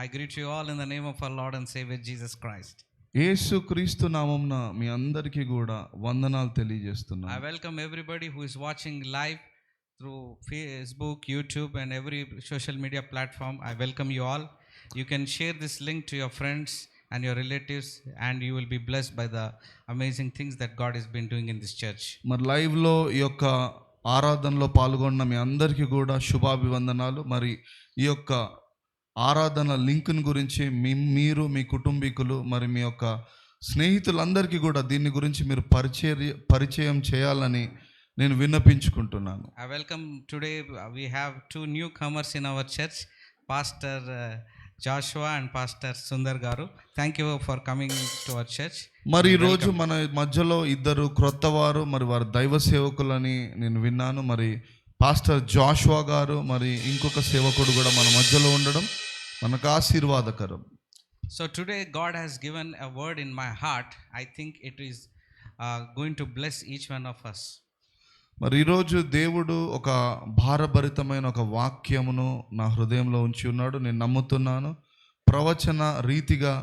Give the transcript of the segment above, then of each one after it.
I greet you all in the name of our Lord and Savior Jesus Christ. యేసుక్రీస్తు నామమున మీ అందరికీ కూడా వందనాలు I తెలియజేస్తున్నాను. welcome everybody who is watching live through Facebook, YouTube, and every social media platform. I welcome you all. You can share this link to your friends and your relatives, and you will be blessed by the amazing things that God has been doing in this church. మరి లైవ్లో ఈ యొక్క ఆరాధనలో పాల్గొన్న మీ అందరికీ కూడా శుభాభివందనాలు. మరి ఈ యొక్క ఆరాధన లింక్ని గురించి మీరు మీ కుటుంబీకులు మరి మీ యొక్క స్నేహితులందరికీ కూడా దీని గురించి మీరు పరిచయం చేయాలని నేను విన్నపించుకుంటున్నాను. I welcome today. We have two newcomers in our church, Pastor Joshua and Pastor Sundar Garu. Thank you for coming to our church. మరి ఈరోజు మన మధ్యలో ఇద్దరు క్రొత్తవారు మరి వారు దైవ సేవకులని నేను విన్నాను. మరి పాస్టర్ జాషువా గారు మరి ఇంకొక సేవకుడు కూడా మన మధ్యలో ఉండడం మనకు ఆశీర్వాదకరం. So today God has given a word in my heart. I think it is going to bless each one of us. మరి ఈరోజు దేవుడు ఒక భారభరితమైన ఒక వాక్యమును నా హృదయంలో ఉంచి ఉన్నాడు. నేను నమ్ముతున్నాను ప్రవచన రీతిగా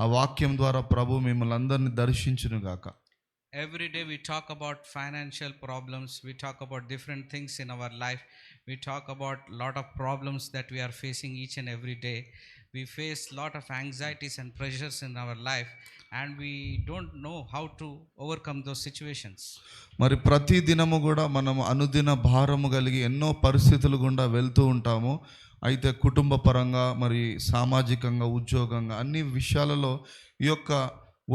ఆ వాక్యం ద్వారా ప్రభు మిమ్మల్ని అందరినీ దర్శించును గాక. Every day we talk about financial problems, we talk about different things in our life, we talk about lot of problems that we are facing each and every day. We face lot of anxieties and pressures in our life, and we don't know how to overcome those situations. మరి ప్రతి దినము కూడా మనం అనుదిన భారము కలిగి ఎన్నో పరిస్థితులు గుండా వెళ్తూ ఉంటాము. అయితే కుటుంబ పరంగా మరి సామాజికంగా ఉద్యోగంగా అన్ని విషయాలలో ఈ యొక్క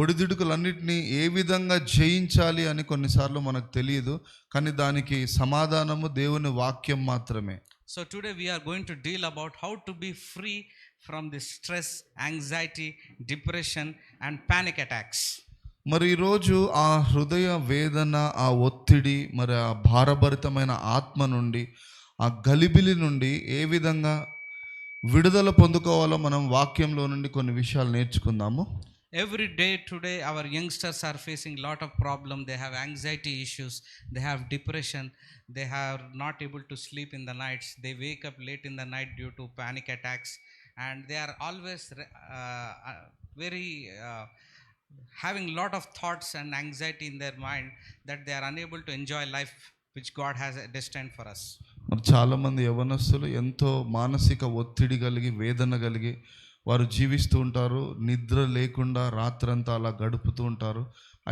ఒడిదుడుకులన్నిటినీ ఏ విధంగా జయించాలి అని కొన్నిసార్లు మనకు తెలియదు. కానీ దానికి సమాధానము దేవుని వాక్యం మాత్రమే. So today we are going to deal about how to be free from this stress, anxiety, depression and panic attacks. మరి ఈరోజు ఆ హృదయ వేదన, ఆ ఒత్తిడి, మరి ఆ భారభరితమైన ఆత్మ నుండి, ఆ గలిబిలి నుండి ఏ విధంగా విడుదల పొందుకోవాలో మనం వాక్యంలో నుండి కొన్ని విషయాలు నేర్చుకుందాము. Every day today our youngsters are facing lot of problem. They have anxiety issues, they have depression, they are not able to sleep in the nights, they wake up late in the night due to panic attacks, and they are always very having lot of thoughts and anxiety in their mind that they are unable to enjoy life which God has destined for us. మరి చాలామంది యవనస్తులు ఎంతో మానసిక ఒత్తిడి కలిగి వేదన కలిగి వారు జీవిస్తూ ఉంటారు. నిద్ర లేకుండా రాత్రంతా అలా గడుపుతూ ఉంటారు.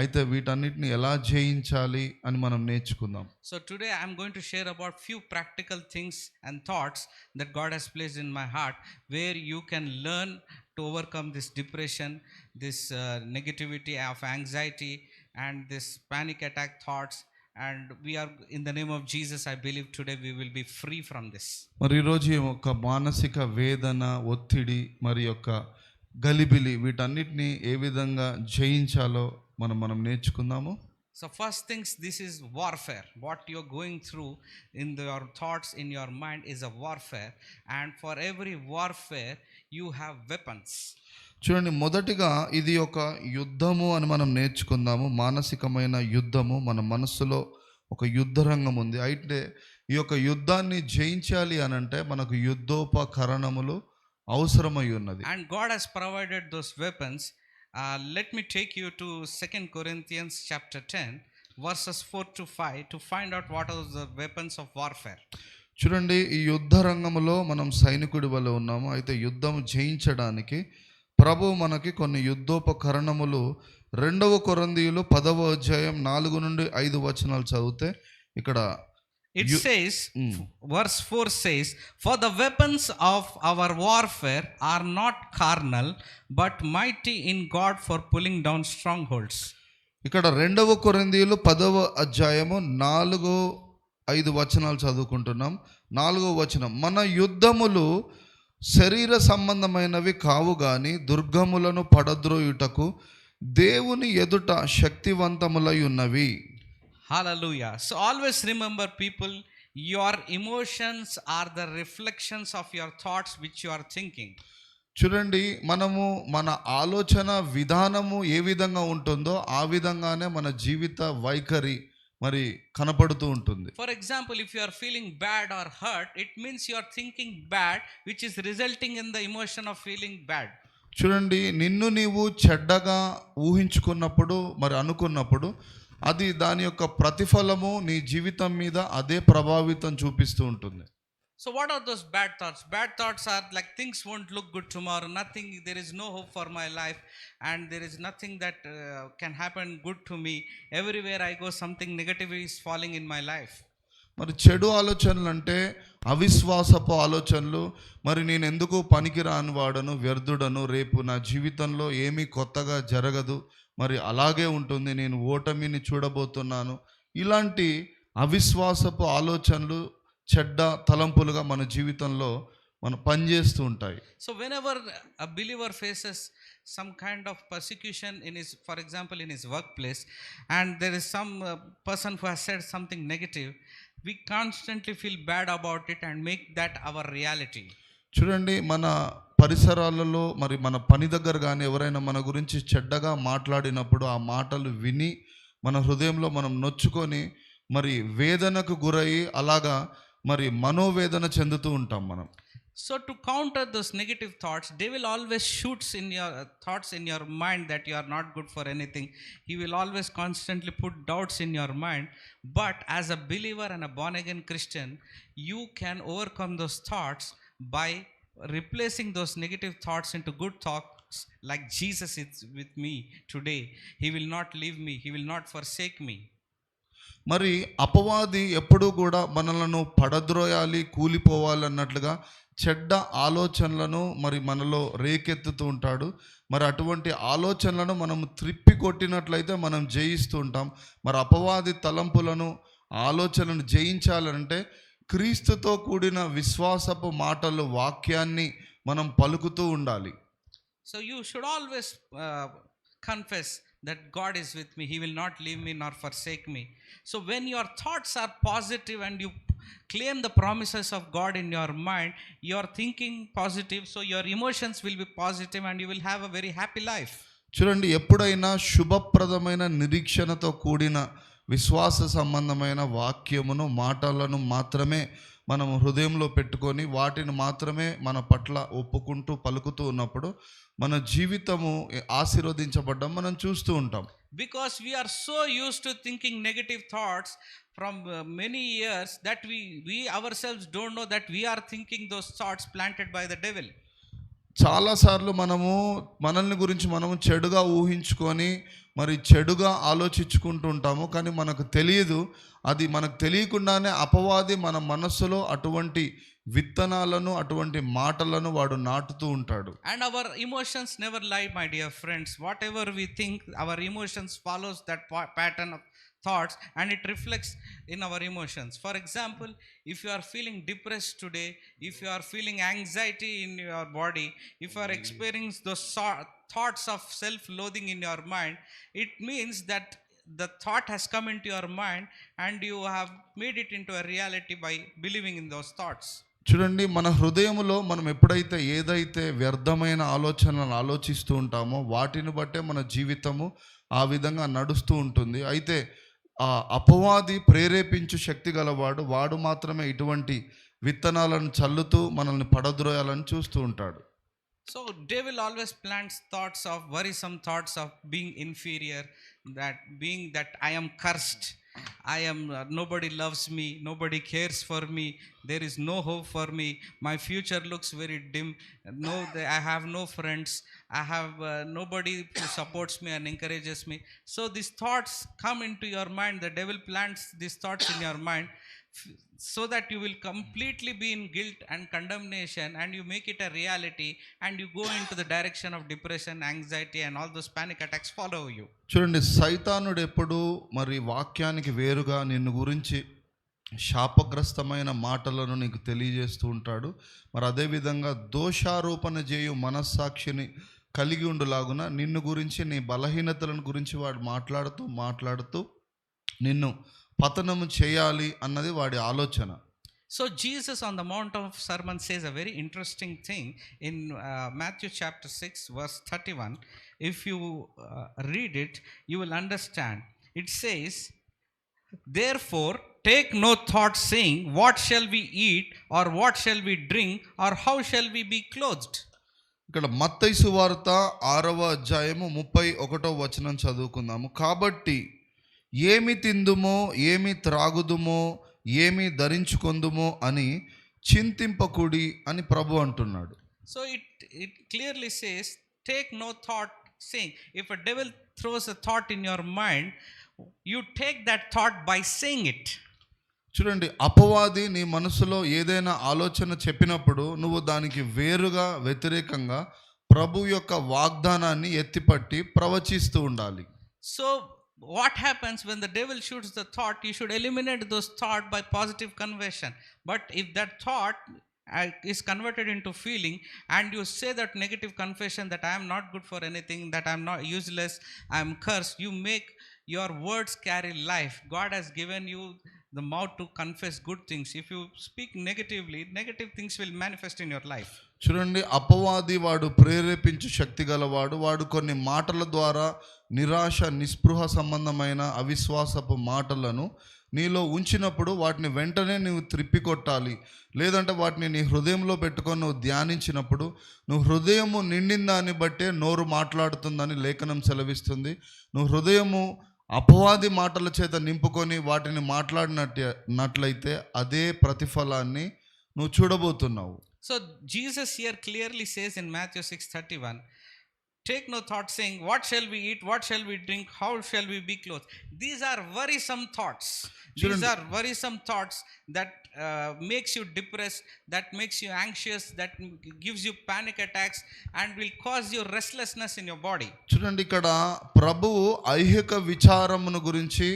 అయితే వీటన్నిటిని ఎలా జయించాలి అని మనం నేర్చుకుందాం. So today I am going to share about few practical things and thoughts that God has placed in my heart where you can learn to overcome this depression, this negativity of anxiety and this panic attack thoughts. And we are, in the name of Jesus, I believe today we will be free from this. మరి ఈరోజు ఒక మానసిక వేదన, ఒత్తిడి, మరి యొక్క గలిబిలి వీటన్నిటిని ఏ విధంగా జయించాలో మనం నేర్చుకుందాము. So first things, this is warfare. What you're going through in your thoughts, in your mind is a warfare. And for every warfare, you have weapons. చూడండి, మొదటిగా ఇది ఒక యుద్ధము అని మనం నేర్చుకుందాము. మానసికమైన యుద్ధము, మన మనస్సులో ఒక యుద్ధ రంగం ఉంది. అయితే ఈ యొక్క యుద్ధాన్ని జయించాలి అని అంటే మనకు యుద్ధోపకరణములు అవసరమై ఉన్నది. And God has provided those weapons. Let me take you to 2 Corinthians chapter 10 verses 4 to 5 to find out what are the weapons of warfare. చూడండి, ఈ యుద్ధ రంగంలో మనం సైనికుడి వలె ఉన్నాము. అయితే యుద్ధం జయించడానికి ప్రభు మనకి కొన్ని యుద్ధోపకరణములు 2 కొరింథీయులు 10వ అధ్యాయం 4 నుండి 5 వచనాలు చదివితే ఇక్కడ it says, verse 4 says, for the weapons of our warfare are not carnal but mighty in God for pulling down strongholds. ఇక్కడ 2 కొరింథీయులు 10వ అధ్యాయము 4-5 వచనాలు చదువుకుంటున్నాం. 4వ వచనం, మన యుద్ధములు శరీర సంబంధమైనవి కావు గాని దుర్గములను పడద్రోయుటకు దేవుని ఎదుట శక్తివంతములై ఉన్నవి. Hallelujah. So always remember people, your emotions are the reflections of your thoughts which you are thinking. చూడండి, మనము మన ఆలోచన విధానము ఏ విధంగా ఉంటుందో ఆ విధంగానే మన జీవిత వైఖరి మరి కనపడుతూ ఉంటుంది. For example, if you are feeling bad or hurt, it means you are thinking bad, which is resulting in the emotion of feeling bad. చూడండి, నిన్ను నీవు చెడ్డగా ఊహించుకున్నప్పుడు మరి అనుకున్నప్పుడు అది దాని యొక్క ప్రతిఫలము నీ జీవితం మీద అదే ప్రభావితం చూపిస్తూ ఉంటుంది. So what are those bad thoughts? Bad thoughts are like things won't look good tomorrow, nothing, there is no hope for my life, and there is nothing that can happen good to me. Everywhere I go, something negative is falling in my life. మరి చెడు ఆలోచనలు అంటే అవిశ్వాసపు ఆలోచనలు. మరి నేను ఎందుకు పనికిరాని వాడను, వ్యర్థుడను, రేపు నా జీవితంలో ఏమీ కొత్తగా జరగదు, మరి అలాగే ఉంటుంది, నేను ఓటమిని చూడబోతున్నాను, ఇలాంటి అవిశ్వాసపు ఆలోచనలు చెడ్డ తలంపులుగా మన జీవితంలో పనిచేస్తూ ఉంటాయి. So whenever a believer faces some kind of persecution in his, for example, in his workplace, and there is some person who has said something negative, we constantly feel bad about it and make that our reality. చూడండి, మన పరిసరాలలో మరి మన పని దగ్గర కానీ ఎవరైనా మన గురించి చెడ్డగా మాట్లాడినప్పుడు ఆ మాటలు విని మన హృదయంలో మనం నొచ్చుకొని మరి వేదనకు గురయ్యి అలాగా మరి మనోవేదన చెందుతూ ఉంటాం మనం. So to counter those negative thoughts, they will always shoots in your thoughts in your mind that you are not good for anything. He will always constantly put doubts in your mind. But as a believer and a born again Christian, you can overcome those thoughts by replacing those negative thoughts into good thoughts, like Jesus is with me today. He will not leave me. He will not forsake me. మరి అపవాది ఎప్పుడూ కూడా మనలను పడద్రోయాలి, కూలిపోవాలి అన్నట్లుగా చెడ్డ ఆలోచనలను మరి మనలో రేకెత్తుతూ ఉంటాడు. మరి అటువంటి ఆలోచనలను మనం త్రిప్పి కొట్టినట్లయితే మనం జయిస్తూ ఉంటాం. మరి అపవాది తలంపులను, ఆలోచనలను జయించాలంటే క్రీస్తుతో కూడిన విశ్వాసపు మాటలు, వాక్యాన్ని మనం పలుకుతూ ఉండాలి. So you should always confess that God is with me. He will not leave me nor forsake me. So when your thoughts are positive and you claim the promises of God in your mind, you are thinking positive, so your emotions will be positive and you will have a very happy life. చూడండి, ఎప్పుడైనా శుభప్రదమైన నిరీక్షణతో కూడిన విశ్వాస సంబంధమైన వాక్యమును, మాటలను మాత్రమే మనం హృదయంలో పెట్టుకొని వాటిని మాత్రమే మన పట్ల ఒప్పుకుంటూ పలుకుతూ ఉన్నప్పుడు మన జీవితము ఆశీర్వదించబడ్డం మనం చూస్తూ ఉంటాం. Because we are so used to thinking negative thoughts from many years that we ourselves don't know that we are thinking those thoughts planted by the devil. చాలాసార్లు మనల్ని గురించి మనము చెడుగా ఊహించుకొని మరి చెడుగా ఆలోచించుకుంటూ ఉంటాము. కానీ మనకు తెలియదు, అది మనకు తెలియకుండానే అపవాది మన మనస్సులో అటువంటి విత్తనాలను, అటువంటి మాటలను వాడు నాటుతూ ఉంటాడు. And our emotions never lie, my dear friends. Whatever we think, our emotions follows that pattern of thoughts and it reflects in our emotions. For example, if you are feeling depressed today, if you are feeling anxiety in your body, if you are experiencing those thoughts of self-loathing in your mind, it means that the thought has come into your mind and you have made it into a reality by believing in those thoughts. చూడండి, మన హృదయములో మనం ఎప్పుడైతే ఏదైతే వ్యర్థమైన ఆలోచనలను ఆలోచిస్తూ ఉంటామో వాటిని బట్టే మన జీవితము ఆ విధంగా నడుస్తూ ఉంటుంది. అయితే ఆ అపవాది ప్రేరేపించు శక్తి గలవాడు, వాడు మాత్రమే ఇటువంటి విత్తనాలను చల్లుతూ మనల్ని పడద్రోయాలని చూస్తూ ఉంటాడు. So devil always plants thoughts of worrisome thoughts of being inferior, that I am cursed, I am nobody loves me, nobody cares for me, there is no hope for me, my future looks very dim, I have no friends, I have nobody who supports me and encourages me. So these thoughts come into your mind. The devil plants these thoughts in your mind so that you will completely be in guilt and condemnation, and you make it a reality and you go into the direction of depression, anxiety, and all those panic attacks follow you. చూడండి, సైతానుడు ఎప్పుడు మరి వాక్యానికి వేరుగా నిన్ను గురించి శాపగ్రస్తమైన మాటలను నీకు తెలియజేస్తూ ఉంటాడు. మరి అదేవిధంగా దోషారోపణ చేయు మనస్సాక్షిని కలిగి ఉండులాగున నిన్ను గురించి, నీ బలహీనతలను గురించి వాడు మాట్లాడుతూ నిన్ను పతనము చేయాలి అన్నది వాడి ఆలోచన. So Jesus on the Mount of Sermon says a very interesting thing in Matthew chapter 6 verse 31. If you read it, you will understand. It says, Therefore, take no thought saying, what shall we eat, or what shall we drink, or how shall we be clothed? ఇక్కడ మత్తయి సువార్త 6వ అధ్యాయము 31వ వచనం చదువుకుందాము. కాబట్టి ఏమి తిందుమో, ఏమి త్రాగుదుమో, ఏమి ధరించుకొందుమో అని చింతింపకుడి అని ప్రభు అంటున్నాడు. So it clearly says, take no thought saying. If a devil throws a thought in your mind, you take that thought by saying it. చూడండి, అపవాది నీ మనసులో ఏదైనా ఆలోచన చెప్పినప్పుడు నువ్వు దానికి వేరుగా వ్యతిరేకంగా ప్రభు యొక్క వాగ్దానాన్ని ఎత్తిపట్టి ప్రవచిస్తూ ఉండాలి. So what happens when the devil shoots the thought? You should eliminate those thoughts by positive conversion. But if that thought is converted into feeling, and you say that negative confession that I am not good for anything, that I am not useless, I am cursed, you make your words carry life. God has given you the mouth to confess good things. If you speak negatively, negative things will manifest in your life. చూడండి, అపవాది వాడు ప్రేరేపించు శక్తి గలవాడు. వాడు కొన్ని మాటల ద్వారా నిరాశ, నిస్పృహ సంబంధమైన అవిశ్వాసపు మాటలను నీలో ఉంచినప్పుడు వాటిని వెంటనే నువ్వు త్రిప్పికొట్టాలి. లేదంటే వాటిని నీ హృదయంలో పెట్టుకొని నువ్వు ధ్యానించినప్పుడు నువ్వు హృదయము నిండిన దాన్ని బట్టే నోరు మాట్లాడుతుందని లేఖనం సెలవిస్తుంది. నువ్వు హృదయము అపవాది మాటల చేత నింపుకొని వాటిని మాట్లాడినట్లయితే అదే ప్రతిఫలాన్ని నువ్వు చూడబోతున్నావు. So Jesus here clearly says in Matthew 6:31, take no thought saying, what shall we eat, what shall we drink, how shall we be clothed? These are worrisome thoughts. These are worrisome thoughts that makes you depressed, that makes you anxious, that gives you panic attacks and will cause you restlessness in your body. చూడండి, ఇక్కడ ప్రభువు ఐహిక విచారమును గురించి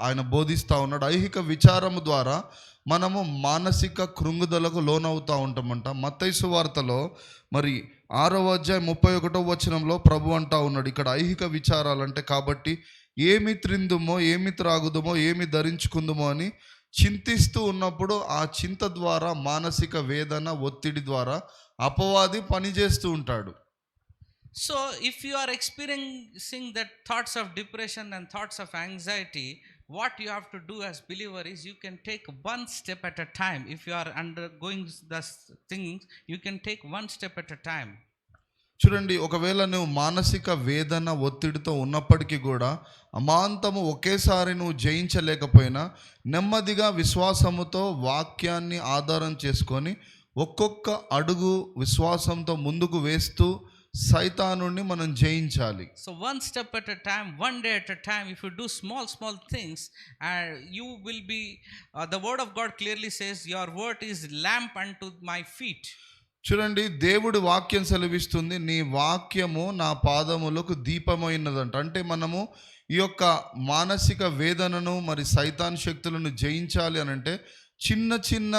ఆయన బోధిస్తూ ఉన్నాడు. ఐహిక విచారము ద్వారా మనము మానసిక కృంగుదలకు లోనవుతూ ఉంటామంట. మత్తయి సువార్తలో మరి 6వ అధ్యాయం 31వ వచనంలో ప్రభు అంటా ఉన్నాడు, ఇక్కడ ఐహిక విచారాలంటే కాబట్టి ఏమి త్రిందుమో, ఏమి త్రాగుదుమో, ఏమి ధరించుకుందుమో అని చింతిస్తూ ఉన్నప్పుడు ఆ చింత ద్వారా మానసిక వేదన, ఒత్తిడి ద్వారా అపవాది పనిచేస్తూ ఉంటాడు. So if you are experiencing that thoughts of depression and thoughts of anxiety, what you have to do as believer is you can take one step at a time. If you are undergoing the things, you can take one step at a time. చూడండి, ఒకవేళ నువ్వు మానసిక వేదన, ఒత్తిడితో ఉన్నప్పటికీ కూడా అమాంతము ఒకేసారి నువ్వు జయించలేకపోయినా నెమ్మదిగా విశ్వాసముతో వాక్యాన్ని ఆధారం చేసుకొని ఒక్కొక్క అడుగు విశ్వాసంతో ముందుకు వేస్తూ సైతానుని మనం జయించాలి. So one step at a time, one day at a time, if you do small things, you will be the word of God clearly says your word is lamp unto my feet. చూడండి, దేవుడి వాక్యం సెలవిస్తుంది, నీ వాక్యము నా పాదములకు దీపమైనదంట. అంటే మనము ఈ యొక్క మానసిక వేదనను మరి సైతాన్ శక్తులను జయించాలి అని అంటే చిన్న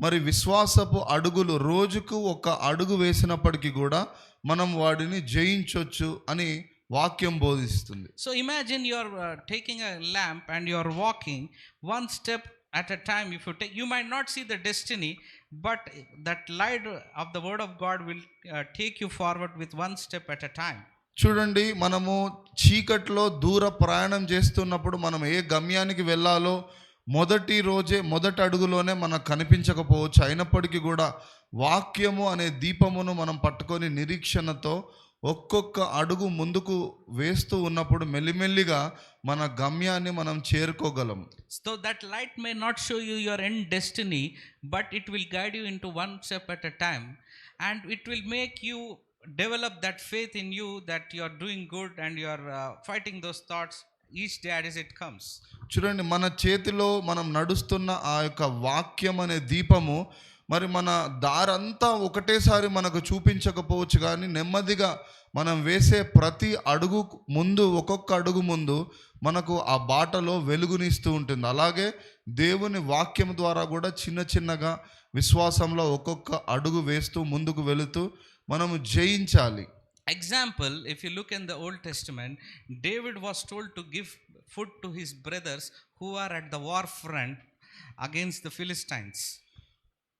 మరి విశ్వాసపు అడుగులు, రోజుకు ఒక అడుగు వేసినప్పటికీ కూడా మనం వాడిని జయించవచ్చు అని వాక్యం బోధిస్తుంది. So imagine you are taking a lamp and you are walking one step at a time. If you take, you might not see the destiny, but that light of the word of God will take you forward with one step at a time. చూడండి, మనము చీకట్లో దూర ప్రయాణం చేస్తున్నప్పుడు మనం ఏ గమ్యానికి వెళ్ళాలో మొదటి అడుగులోనే మనకు కనిపించకపోవచ్చు. అయినప్పటికీ కూడా వాక్యము అనే దీపమును మనం పట్టుకొని నిరీక్షణతో ఒక్కొక్క అడుగు ముందుకు వేస్తూ ఉన్నప్పుడు మెల్లిమెల్లిగా మన గమ్యాన్ని మనం చేరుకోగలం. So that light may not show you your end destiny, but it will guide you into one step at a time, and it will make you develop that faith in you that you are doing good and you are fighting those thoughts each day as it comes. చూడండి, మన చేతిలో మనం నడుస్తున్న ఆ యొక్క వాక్యం అనే దీపము మరి మన దారంతా ఒకటేసారి మనకు చూపించకపోవచ్చు, కానీ నెమ్మదిగా మనం వేసే ప్రతి అడుగు ముందు, ఒక్కొక్క అడుగు ముందు మనకు ఆ బాటలో వెలుగునిస్తూ ఉంటుంది. అలాగే దేవుని వాక్యం ద్వారా కూడా చిన్నగా విశ్వాసంలో ఒక్కొక్క అడుగు వేస్తూ ముందుకు వెళుతూ మనము జయించాలి. Example, if you look in the Old Testament, David was told to give food to his brothers who are at the war front against the Philistines.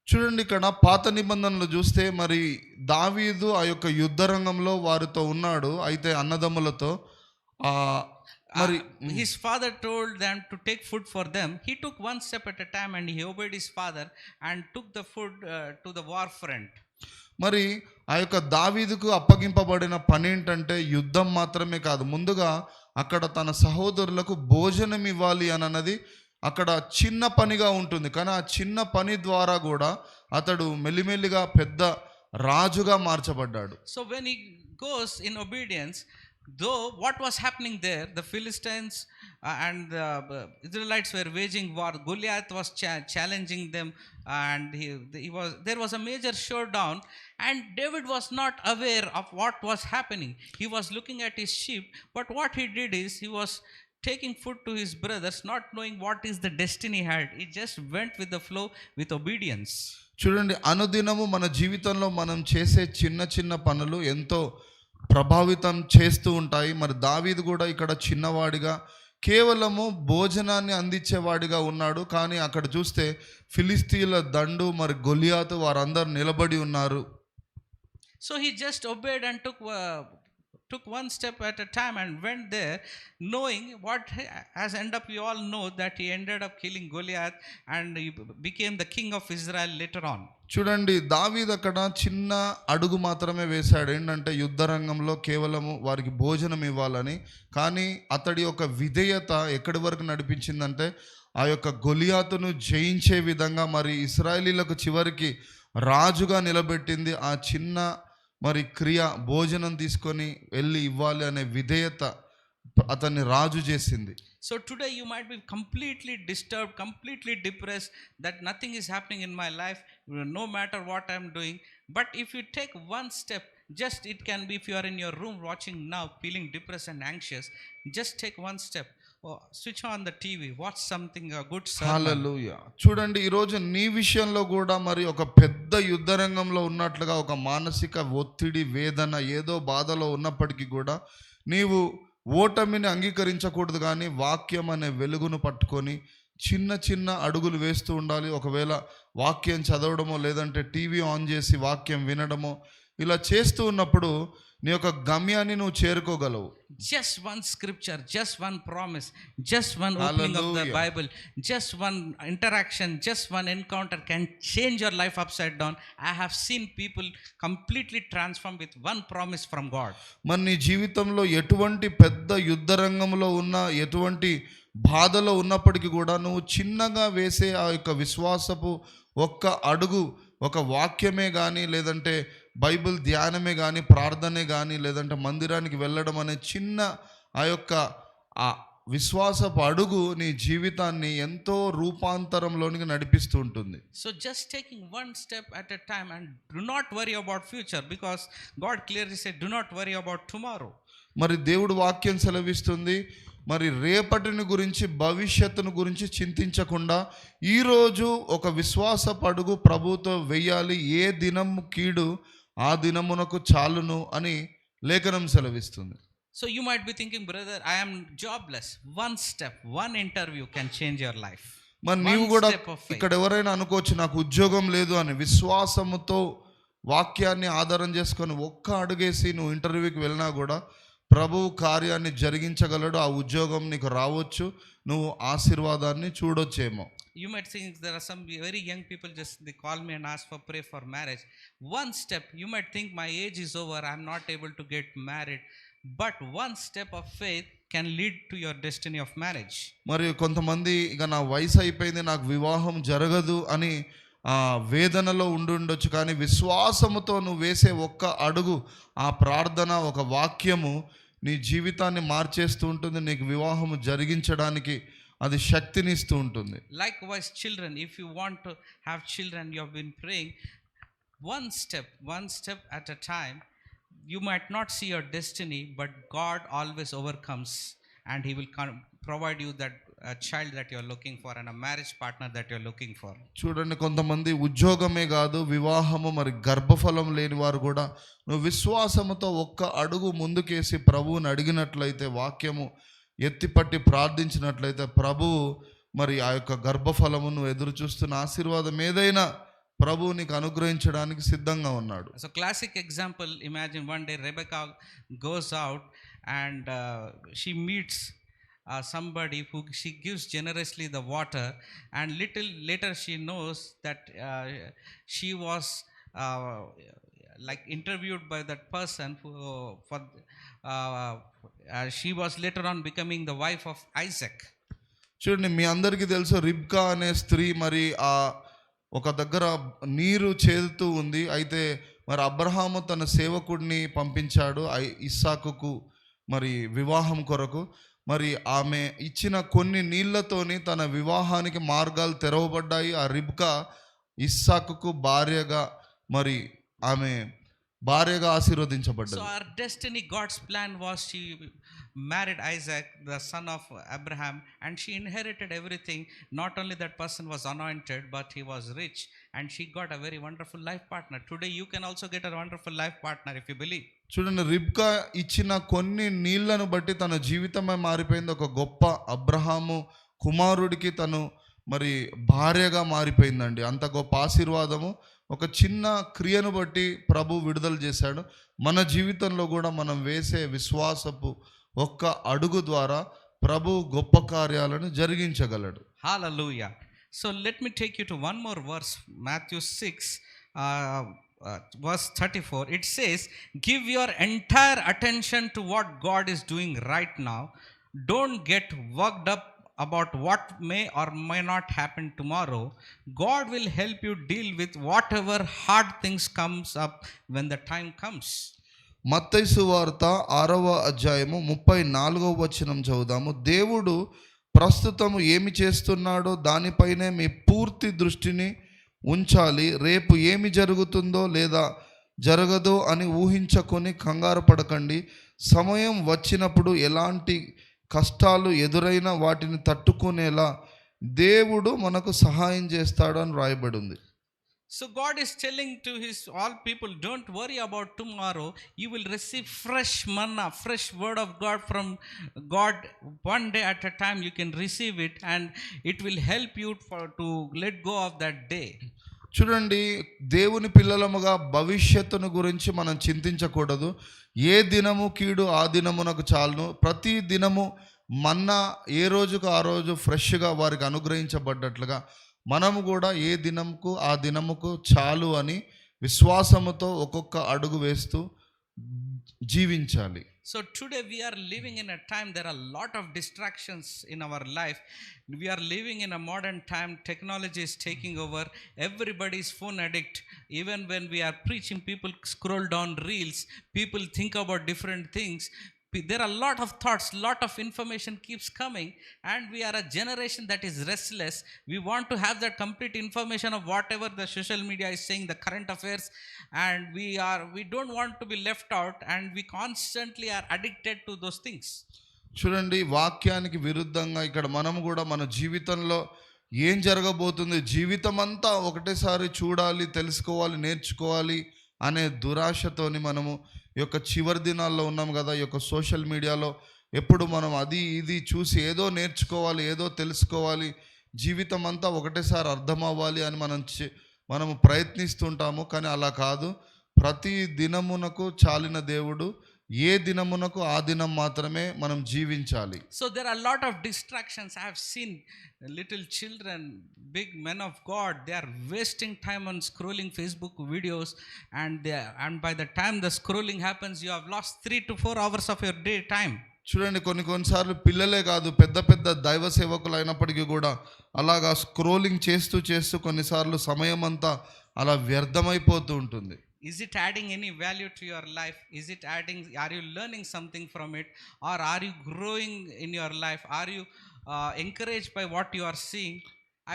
చూడండి, ఇక్కడ పాత నిబంధనలు చూస్తే మరి దావీదు ఆ యొక్క యుద్ధ రంగంలో వారితో ఉన్నాడు. అయితే అన్నదమ్ములతో మరి his father told them to take food for them. He took one step at a time and he obeyed his father and took the food to the war front. మరి ఆ యొక్క దావీదుకు అప్పగింపబడిన పని ఏంటంటే యుద్ధం మాత్రమే కాదు, ముందుగా అక్కడ తన సహోదరులకు భోజనం ఇవ్వాలి అని అన్నది అక్కడ చిన్న పనిగా ఉంటుంది. కానీ ఆ చిన్న పని ద్వారా కూడా అతడు మెల్లిమెల్లిగా పెద్ద రాజుగా మార్చబడ్డాడు. So when he goes in obedience, though what was happening there, the Philistines and the Israelites were waging war. Goliath was challenging them, and there was a major showdown, and David was not aware of what was happening. He was looking at his sheep, but what he did is he was taking food to his brothers, not knowing what is the destiny he had. He just went with the flow with obedience. చూడండి, అనుదినము మన జీవితంలో మనం చేసే చిన్న చిన్న పనులు ఎంతో ప్రభావితం చేస్తూ ఉంటాయి. మరి దావీదు కూడా ఇక్కడ చిన్నవాడిగా కేవలము భోజనాన్ని అందించేవాడిగా ఉన్నాడు. కానీ అక్కడ చూస్తే ఫిలిస్తీన్ల దండు మరి గొలియాతు వారందరూ నిలబడి ఉన్నారు. So he just obeyed and took one step at a time and went there, knowing what has ended up, you all know that he ended up killing Goliath and he became the king of Israel later on. చూడండి, దావీదు అక్కడ చిన్న అడుగు మాత్రమే వేశాడు. ఏంటంటే యుద్ధ రంగంలో కేవలము వారికి భోజనం ఇవ్వాలని. కానీ అతడి యొక్క విధేయత ఎక్కడి వరకు నడిపించిందంటే ఆ యొక్క గొలియాతును జయించే విధంగా మరి ఇశ్రాయేలీలకు చివరికి రాజుగా నిలబెట్టింది. ఆ చిన్న మరి క్రియ, భోజనం తీసుకొని వెళ్ళి ఇవ్వాలి అనే విధేయత అతన్ని రాజు చేసింది. So today you might be completely disturbed, completely depressed that nothing is happening in my life, no matter what I am doing. But if you take one step, just it can be if you are in your room watching now feeling depressed and anxious, just take one step. Switch on the TV, watch something, a good sermon. హల్లెలూయా. చూడండి, ఈరోజు నీ విషయంలో కూడా మరి ఒక పెద్ద యుద్ధ రంగంలో ఉన్నట్లుగా ఒక మానసిక ఒత్తిడి, వేదన, ఏదో బాధలో ఉన్నప్పటికీ కూడా నీవు ఓటమిని అంగీకరించకూడదు. కానీ వాక్యం అనే వెలుగును పట్టుకొని చిన్న చిన్న అడుగులు వేస్తూ ఉండాలి. ఒకవేళ వాక్యం చదవడమో లేదంటే టీవీ ఆన్ చేసి వాక్యం వినడమో ఇలా చేస్తూ ఉన్నప్పుడు నీ యొక్క గమ్యాన్ని నువ్వు చేరుకోగలవు. Just one scripture, just one promise, just one opening of the Bible, just one interaction, just one encounter can change your life upside down. I have seen people completely transformed with one promise from God. మరి నీ జీవితంలో ఎటువంటి పెద్ద యుద్ధ రంగంలో ఉన్న, ఎటువంటి బాధలో ఉన్నప్పటికీ కూడా నువ్వు చిన్నగా వేసే ఆ యొక్క విశ్వాసపు ఒక్క అడుగు, ఒక వాక్యమే కానీ లేదంటే బైబిల్ ధ్యానమే కానీ, ప్రార్థనే కానీ, లేదంటే మందిరానికి వెళ్ళడం అనే చిన్న ఆ యొక్క ఆ విశ్వాసపు అడుగు నీ జీవితాన్ని ఎంతో రూపాంతరంలోనికి నడిపిస్తూ ఉంటుంది. So just taking one step at a time and do not worry about future, because God clearly said do not worry about tomorrow. మరి దేవుడు వాక్యం సెలవిస్తుంది, మరి రేపటిని గురించి, భవిష్యత్తును గురించి చింతించకుండా ఈరోజు ఒక విశ్వాసపు అడుగు ప్రభుతో వెయ్యాలి. ఏ దినము కీడు ఆ దినమునకు చాలును అని లేఖనం సెలవిస్తుంది. So you might be thinking, brother, I am jobless. One step, one interview can change your life. మరి నీవు కూడా ఇక్కడ ఎవరైనా అనుకోవచ్చు నాకు ఉద్యోగం లేదు అని. విశ్వాసముతో వాక్యాన్ని ఆధారం చేసుకొని ఒక్క అడుగేసి నువ్వు ఇంటర్వ్యూకి వెళ్ళినా కూడా ప్రభువు కార్యాన్ని జరిగించగలడు. ఆ ఉద్యోగం నీకు రావచ్చు, నువ్వు ఆశీర్వాదాన్ని చూడొచ్చేమో. You might think there are some very young people, just they call me and ask for pray for marriage. One step, you might think my age is over, I am not able to get married. But one step of faith can lead to your destiny of marriage. మరి కొంతమంది ఇక నా వయసు అయిపోయింది, నాకు వివాహం జరగదు అని వేదనలో ఉండొచ్చు. కానీ విశ్వాసముతో నువ్వు వేసే ఒక్క అడుగు, ఆ ప్రార్థన, ఒక వాక్యము నీ జీవితాన్ని మార్చేస్తూ ఉంటుంది. నీకు వివాహము జరిగించడానికి అది శక్తిని ఇస్తూ ఉంటుంది. Likewise children, if you want to have children, you have been praying one step at a time. You might not see your destiny, but God always overcomes and he will provide you that child that you are looking for and a marriage partner that you are looking for. చూడండి, కొంతమంది ఉద్యోగమే కాదు, వివాహము, మరి గర్భఫలం లేని వారు కూడా నువ్వు విశ్వాసముతో ఒక్క అడుగు ముందుకేసి ప్రభువుని అడిగినట్లయితే, వాక్యము ఎత్తిపట్టి ప్రార్థించినట్లయితే ప్రభువు మరి ఆ యొక్క గర్భఫలమును ఎదురు చూస్తున్న ఆశీర్వాదం ఏదైనా ప్రభువు నీకు అనుగ్రహించడానికి సిద్ధంగా ఉన్నాడు. So classic example, imagine one day Rebecca goes out and she meets somebody who she gives generously the water, and little later she knows that she was uh, like interviewed by that person who for she was later on becoming the wife of Isaac. చూడండి, మీ అందరికీ తెలుసు రిబ్కా అనే స్త్రీ మరి ఆ ఒక దగ్గర నీరు చేదుతూ ఉంది. అయితే మరి అబ్రహాము తన సేవకుడిని పంపించాడు ఇస్సాకుకు మరి వివాహం కొరకు. మరి ఆమె ఇచ్చిన కొన్ని నీళ్లతోని తన వివాహానికి మార్గాలు తెరవబడ్డాయి. ఆ రిబ్కా ఇస్సాకుకు భార్యగా మరి ఆమె భార్యగా ఆశీర్వదించబడ్డది. So our destiny, God's plan was she married Isaac, the son of Abraham, and she inherited everything. Not only that person was anointed, but he was rich, and she got a very wonderful life partner. Today you can also get a wonderful life partner if you believe. చూడండి, రిబ్కా ఇచ్చిన కొన్ని నీళ్లను బట్టి తన జీవితమే మారిపోయింది. ఒక గొప్ప అబ్రహాము కుమారుడికి తను మరి భార్యగా మారిపోయిందండి. అంత గొప్ప ఆశీర్వాదము ఒక చిన్న క్రియను బట్టి ప్రభు విడుదల చేశాడు. మన జీవితంలో కూడా మనం వేసే విశ్వాసపు ఒక్క అడుగు ద్వారా ప్రభు గొప్ప కార్యాలను జరిగించగలడు. Hallelujah. So let me take you to one more verse, Matthew 6 verse 34. It says, give your entire attention to what God is doing right now. Don't get worked up about what may or may not happen tomorrow. God will help you deal with whatever hard things comes up when the time comes. మత్తయి సువార్త 6వ అధ్యాయము 34వ వచనం చదువుదాము. దేవుడు ప్రస్తుతం ఏమి చేస్తున్నాడో దానిపైనే మీ పూర్తి దృష్టిని ఉంచాలి. రేపు ఏమి జరుగుతుందో లేదా జరగదో అని ఊహించుకొని కంగారు పడకండి. సమయం వచ్చినప్పుడు ఎలాంటి కష్టాలు ఎదురైనా వాటిని తట్టుకునేలా దేవుడు మనకు సహాయం చేస్తాడు అని రాయబడి ఉంది. So God is telling to his all people, don't worry about tomorrow. You will receive fresh manna, fresh word of God from God. One day at a time you can receive it, and it will help you to let go of that day. చూడండి, దేవుని పిల్లలముగా భవిష్యత్తును గురించి మనం చింతించకూడదు. ఏ దినము కీడు ఆ దినమునకు చాలును. ప్రతి దినము మన్నా ఏ రోజుకు ఆ రోజు ఫ్రెష్గా వారికి అనుగ్రహించబడ్డట్లుగా మనము కూడా ఏ దినముకు ఆ దినముకు చాలు అని విశ్వాసముతో ఒక్కొక్క అడుగు వేస్తూ జీవించాలి. So today we are living in a time, there are a lot of distractions in our life. We are living in a modern time. Technology is taking over. Everybody is phone addict. Even when we are preaching, people scroll down reels. People think about different things. There are a lot of thoughts, lot of information keeps coming, and we are a generation that is restless. We want to have that complete information of whatever the social media is saying, the current affairs, and we don't want to be left out, and we constantly are addicted to those things. చూడండి, వాక్యానికి విరుద్ధంగా ఇక్కడ మనము కూడా మన జీవితంలో ఏం జరగబోతుంది, జీవితం అంతా ఒకటేసారి చూడాలి, తెలుసుకోవాలి, నేర్చుకోవాలి అనే దురాశతోని మనము ఈ యొక్క చివరి దినాల్లో ఉన్నాం కదా. ఈ యొక్క సోషల్ మీడియాలో ఎప్పుడు మనం అది ఇది చూసి ఏదో నేర్చుకోవాలి, ఏదో తెలుసుకోవాలి, జీవితం అంతా ఒకటేసారి అర్థం అవ్వాలి అని మనము ప్రయత్నిస్తుంటాము. కానీ అలా కాదు. ప్రతి దినమునకు చాలిన దేవుడు, ఏ దినమునకు ఆ దినం మాత్రమే మనం జీవించాలి. So there are a lot of distractions. I have seen little children, big men of God, they are wasting time on scrolling Facebook videos, and by the time the scrolling happens, you have lost 3 to 4 hours of your day time. చూడండి, కొన్నిసార్లు పిల్లలే కాదు, పెద్ద పెద్ద దైవ సేవకులు అయినప్పటికీ కూడా అలాగా స్క్రోలింగ్ చేస్తూ కొన్నిసార్లు సమయం అంతా అలా వ్యర్థమైపోతూ ఉంటుంది. Is it adding any value to your life? Are you learning something from it? Or are you growing in your life? Are you encouraged by what you are seeing?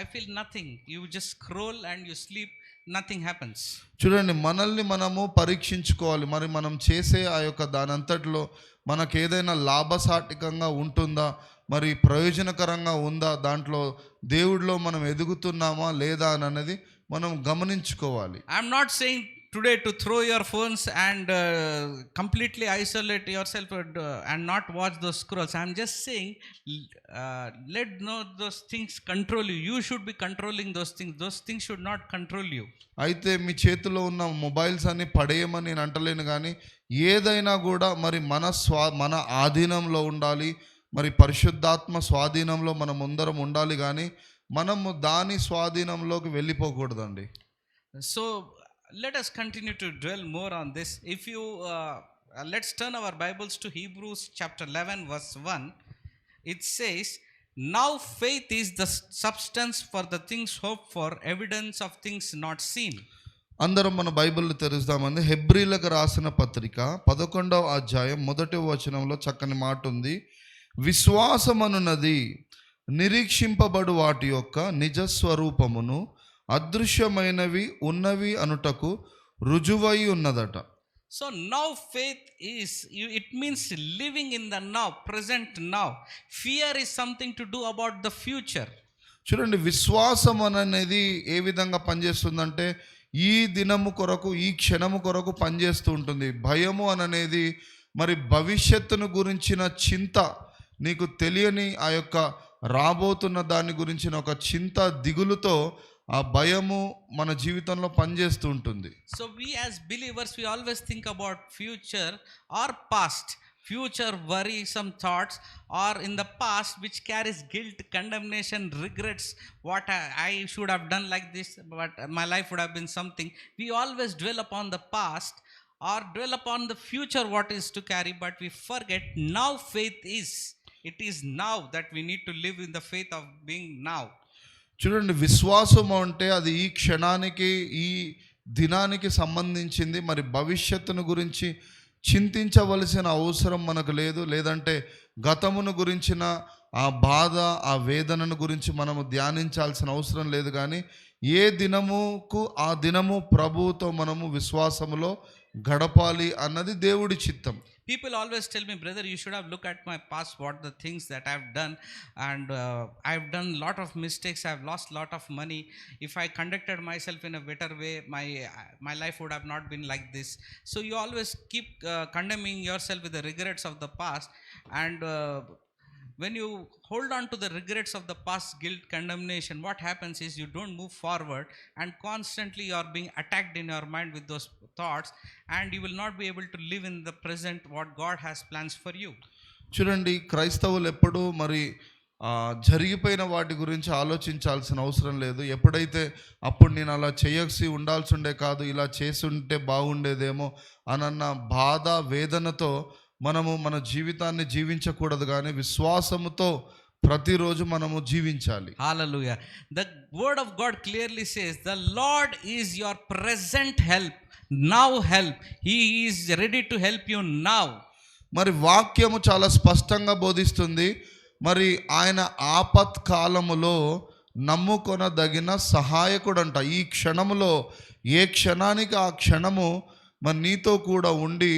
I feel nothing. You just scroll and you sleep. Nothing happens. చూడండి, మనల్ని మనము పరీక్షించుకోవాలి. మరి మనం చేసే ఆ యొక్క దానంతట్లో మనకు ఏదైనా లాభసాటికంగా ఉంటుందా, మరి ప్రయోజనకరంగా ఉందా, దాంట్లో దేవుడిలో మనం ఎదుగుతున్నామా లేదా అనేది మనం గమనించుకోవాలి. I'm not saying today to throw your phones and completely isolate yourself and not watch those scrolls. I'm just saying let no those things control you. You should be controlling those things. Those things should not control you. అయితే మీ చేతిలో ఉన్న mobiles అన్ని పడేయమని నేను అంటలేను, కానీ ఏదైనా కూడా మరి మన ఆధీనంలో ఉండాలి. మరి పరిశుద్ధాత్మ స్వాధీనంలో మనం అందరం ఉండాలి, కానీ మనము దాని స్వాధీనంలోకి వెళ్ళిపోకూడదండి. So let us continue to dwell more on this. If you let's turn our Bibles to Hebrews chapter 11 verse 1. It says, now faith is the substance for the things hoped for, evidence of things not seen. అందరం మన Bible తెరుస్తామండి. హెబ్రీలకు రాసిన పత్రిక 11వ అధ్యాయం 1వ వచనంలో చక్కని మాట ఉంది. విశ్వాసమనున్నది నిరీక్షింపబడు వాటి యొక్క నిజస్వరూపమును, అదృశ్యమైనవి ఉన్నవి అనుటకు రుజువై ఉన్నదట. So now faith is, it means living in the now, present now. Fear is something to do about the future. చూడండి, విశ్వాసం అనేది ఏ విధంగా పనిచేస్తుందంటే ఈ దినము కొరకు, ఈ క్షణము కొరకు పనిచేస్తూ ఉంటుంది. భయము అనేది మరి భవిష్యత్తును గురించిన చింత, నీకు తెలియని ఆ యొక్క రాబోతున్న దాని గురించిన ఒక చింత, దిగులుతో ఆ భయము మన జీవితంలో పనిచేస్తూ ఉంటుంది. So we as believers, we always think about future or past. Future worrisome thoughts, or in the past which carries guilt, condemnation, regrets. What I should have done like this, but my life would have been something. We always dwell upon the past or dwell upon the future what is to carry, but we forget now faith is. It is now that we need to live in the faith of being now. చూడండి, విశ్వాసం అంటే అది ఈ క్షణానికి, ఈ దినానికి సంబంధించింది. మరి భవిష్యత్తును గురించి చింతించవలసిన అవసరం మనకు లేదు. లేదంటే గతమును గురించిన ఆ బాధ, ఆ వేదనను గురించి మనము ధ్యానించాల్సిన అవసరం లేదు. కానీ ఏ దినముకు ఆ దినము ప్రభువుతో మనము విశ్వాసములో గడపాలి అన్నది దేవుడి చిత్తం. People always tell me, brother, you should have looked at my past, what the things that I've done, and I've done lot of mistakes, I've lost lot of money. If I conducted myself in a better way, my life would have not been like this. So you always keep condemning yourself with the regrets of the past, and when you hold on to the regrets of the past, guilt, condemnation, what happens is you don't move forward, and constantly you are being attacked in your mind with those thoughts, and you will not be able to live in the present what God has plans for you. చూడండి, క్రైస్తవులు ఎప్పుడు మరి జరిగిపోయిన వాటి గురించి ఆలోచించాల్సిన అవసరం లేదు. ఎప్పుడైతే అప్పుడు నేను అలా చేయసి ఉండాల్సి ఉండే, కాదు ఇలా చేసి ఉంటే బాగుండేదేమో అనన్న బాధ, వేదనతో మనము మన జీవితాన్ని జీవించకూడదు, కానీ విశ్వాసముతో ప్రతిరోజు మనము జీవించాలి. Hallelujah. The word of God clearly says, the Lord is your present help, now help. He is ready to help you now. మరి వాక్యము చాలా స్పష్టంగా బోధిస్తుంది. మరి ఆయన ఆపత్ కాలములో నమ్ముకొనదగిన సహాయకుడు అంట. ఈ క్షణములో, ఏ క్షణానికి ఆ క్షణము మరి నీతో కూడా ఉండి,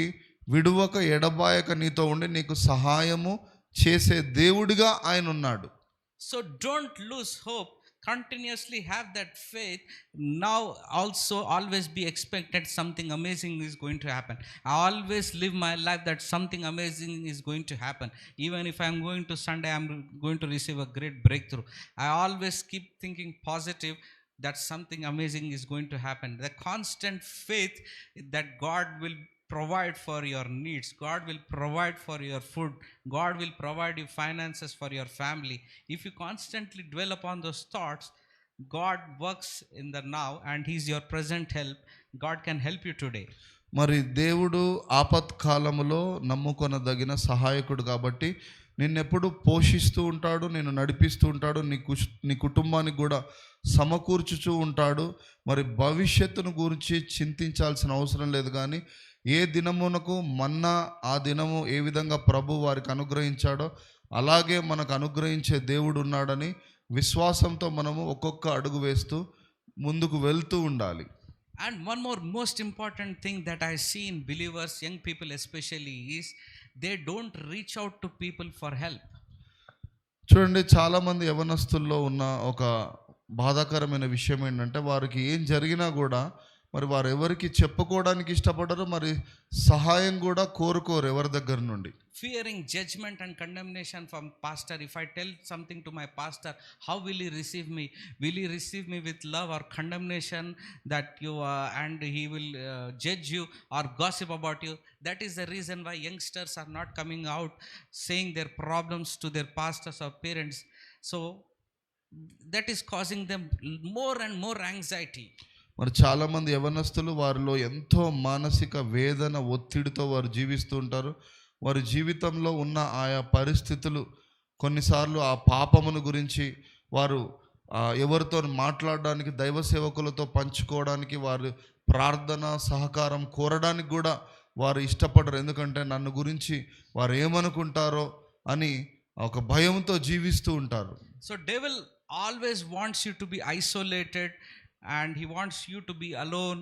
విడువక ఎడబాయక నీతో ఉండి నీకు సహాయము చేసే దేవుడిగా ఆయన ఉన్నాడు. So don't lose hope. Continuously have that faith. Now also always be expected something amazing is going to happen. I always live my life that something amazing is going to happen. Even if I am going to Sunday, I am going to receive a great breakthrough. I always keep thinking positive that something amazing is going to happen. The constant faith that God will provide for your needs, God will provide for your food, God will provide you finances for your family. If you constantly dwell upon those thoughts, God works in the now, and He is your present help. God can help you today. మరి దేవుడు ఆపత్కాలములో నమ్ముకొనదగిన సహాయకుడు కాబట్టి నిన్నెప్పుడు పోషిస్తూ ఉంటాడు, నిన్ను నడిపిస్తూ ఉంటాడు, నీ కుటుంబానికి కూడా సమకూర్చుచూ ఉంటాడు. మరి భవిష్యత్తును గురించి చింతించాల్సిన అవసరం లేదు. కానీ ఏ దినమునకు మన్నా ఆ దినము ఏ విధంగా ప్రభు వారికి అనుగ్రహించాడో అలాగే మనకు అనుగ్రహించే దేవుడు ఉన్నాడని విశ్వాసంతో మనము ఒక్కొక్క అడుగు వేస్తూ ముందుకు వెళ్తూ ఉండాలి. And one more most important thing that I see in believers, young people especially, is they don't reach out to people for help. చూడండి, చాలామంది యవనస్తుల్లో ఉన్న ఒక బాధాకరమైన విషయం ఏంటంటే, వారికి ఏం జరిగినా కూడా మరి వారు ఎవరికి చెప్పుకోవడానికి ఇష్టపడరు, మరి సహాయం కూడా కోరుకోరు ఎవరి దగ్గర నుండి. Fearing judgment and condemnation from pastor. If I tell something to my pastor, how will he receive me? Will he receive me with love or condemnation that you and he will judge you or gossip about you? That is the reason why youngsters are not coming out saying their problems to their pastors or parents. So that is causing them more and more anxiety. మరి చాలామంది యవనస్తులు వారిలో ఎంతో మానసిక వేదన, ఒత్తిడితో వారు జీవిస్తూ ఉంటారు. వారి జీవితంలో ఉన్న ఆయా పరిస్థితులు, కొన్నిసార్లు ఆ పాపమును గురించి వారు ఎవరితో మాట్లాడడానికి, దైవ సేవకులతో పంచుకోవడానికి, వారు ప్రార్థన సహకారం కోరడానికి కూడా వారు ఇష్టపడరు. ఎందుకంటే నన్ను గురించి వారు ఏమనుకుంటారో అని ఒక భయంతో జీవిస్తూ ఉంటారు. So devil always wants you to be isolated and he wants you to be alone.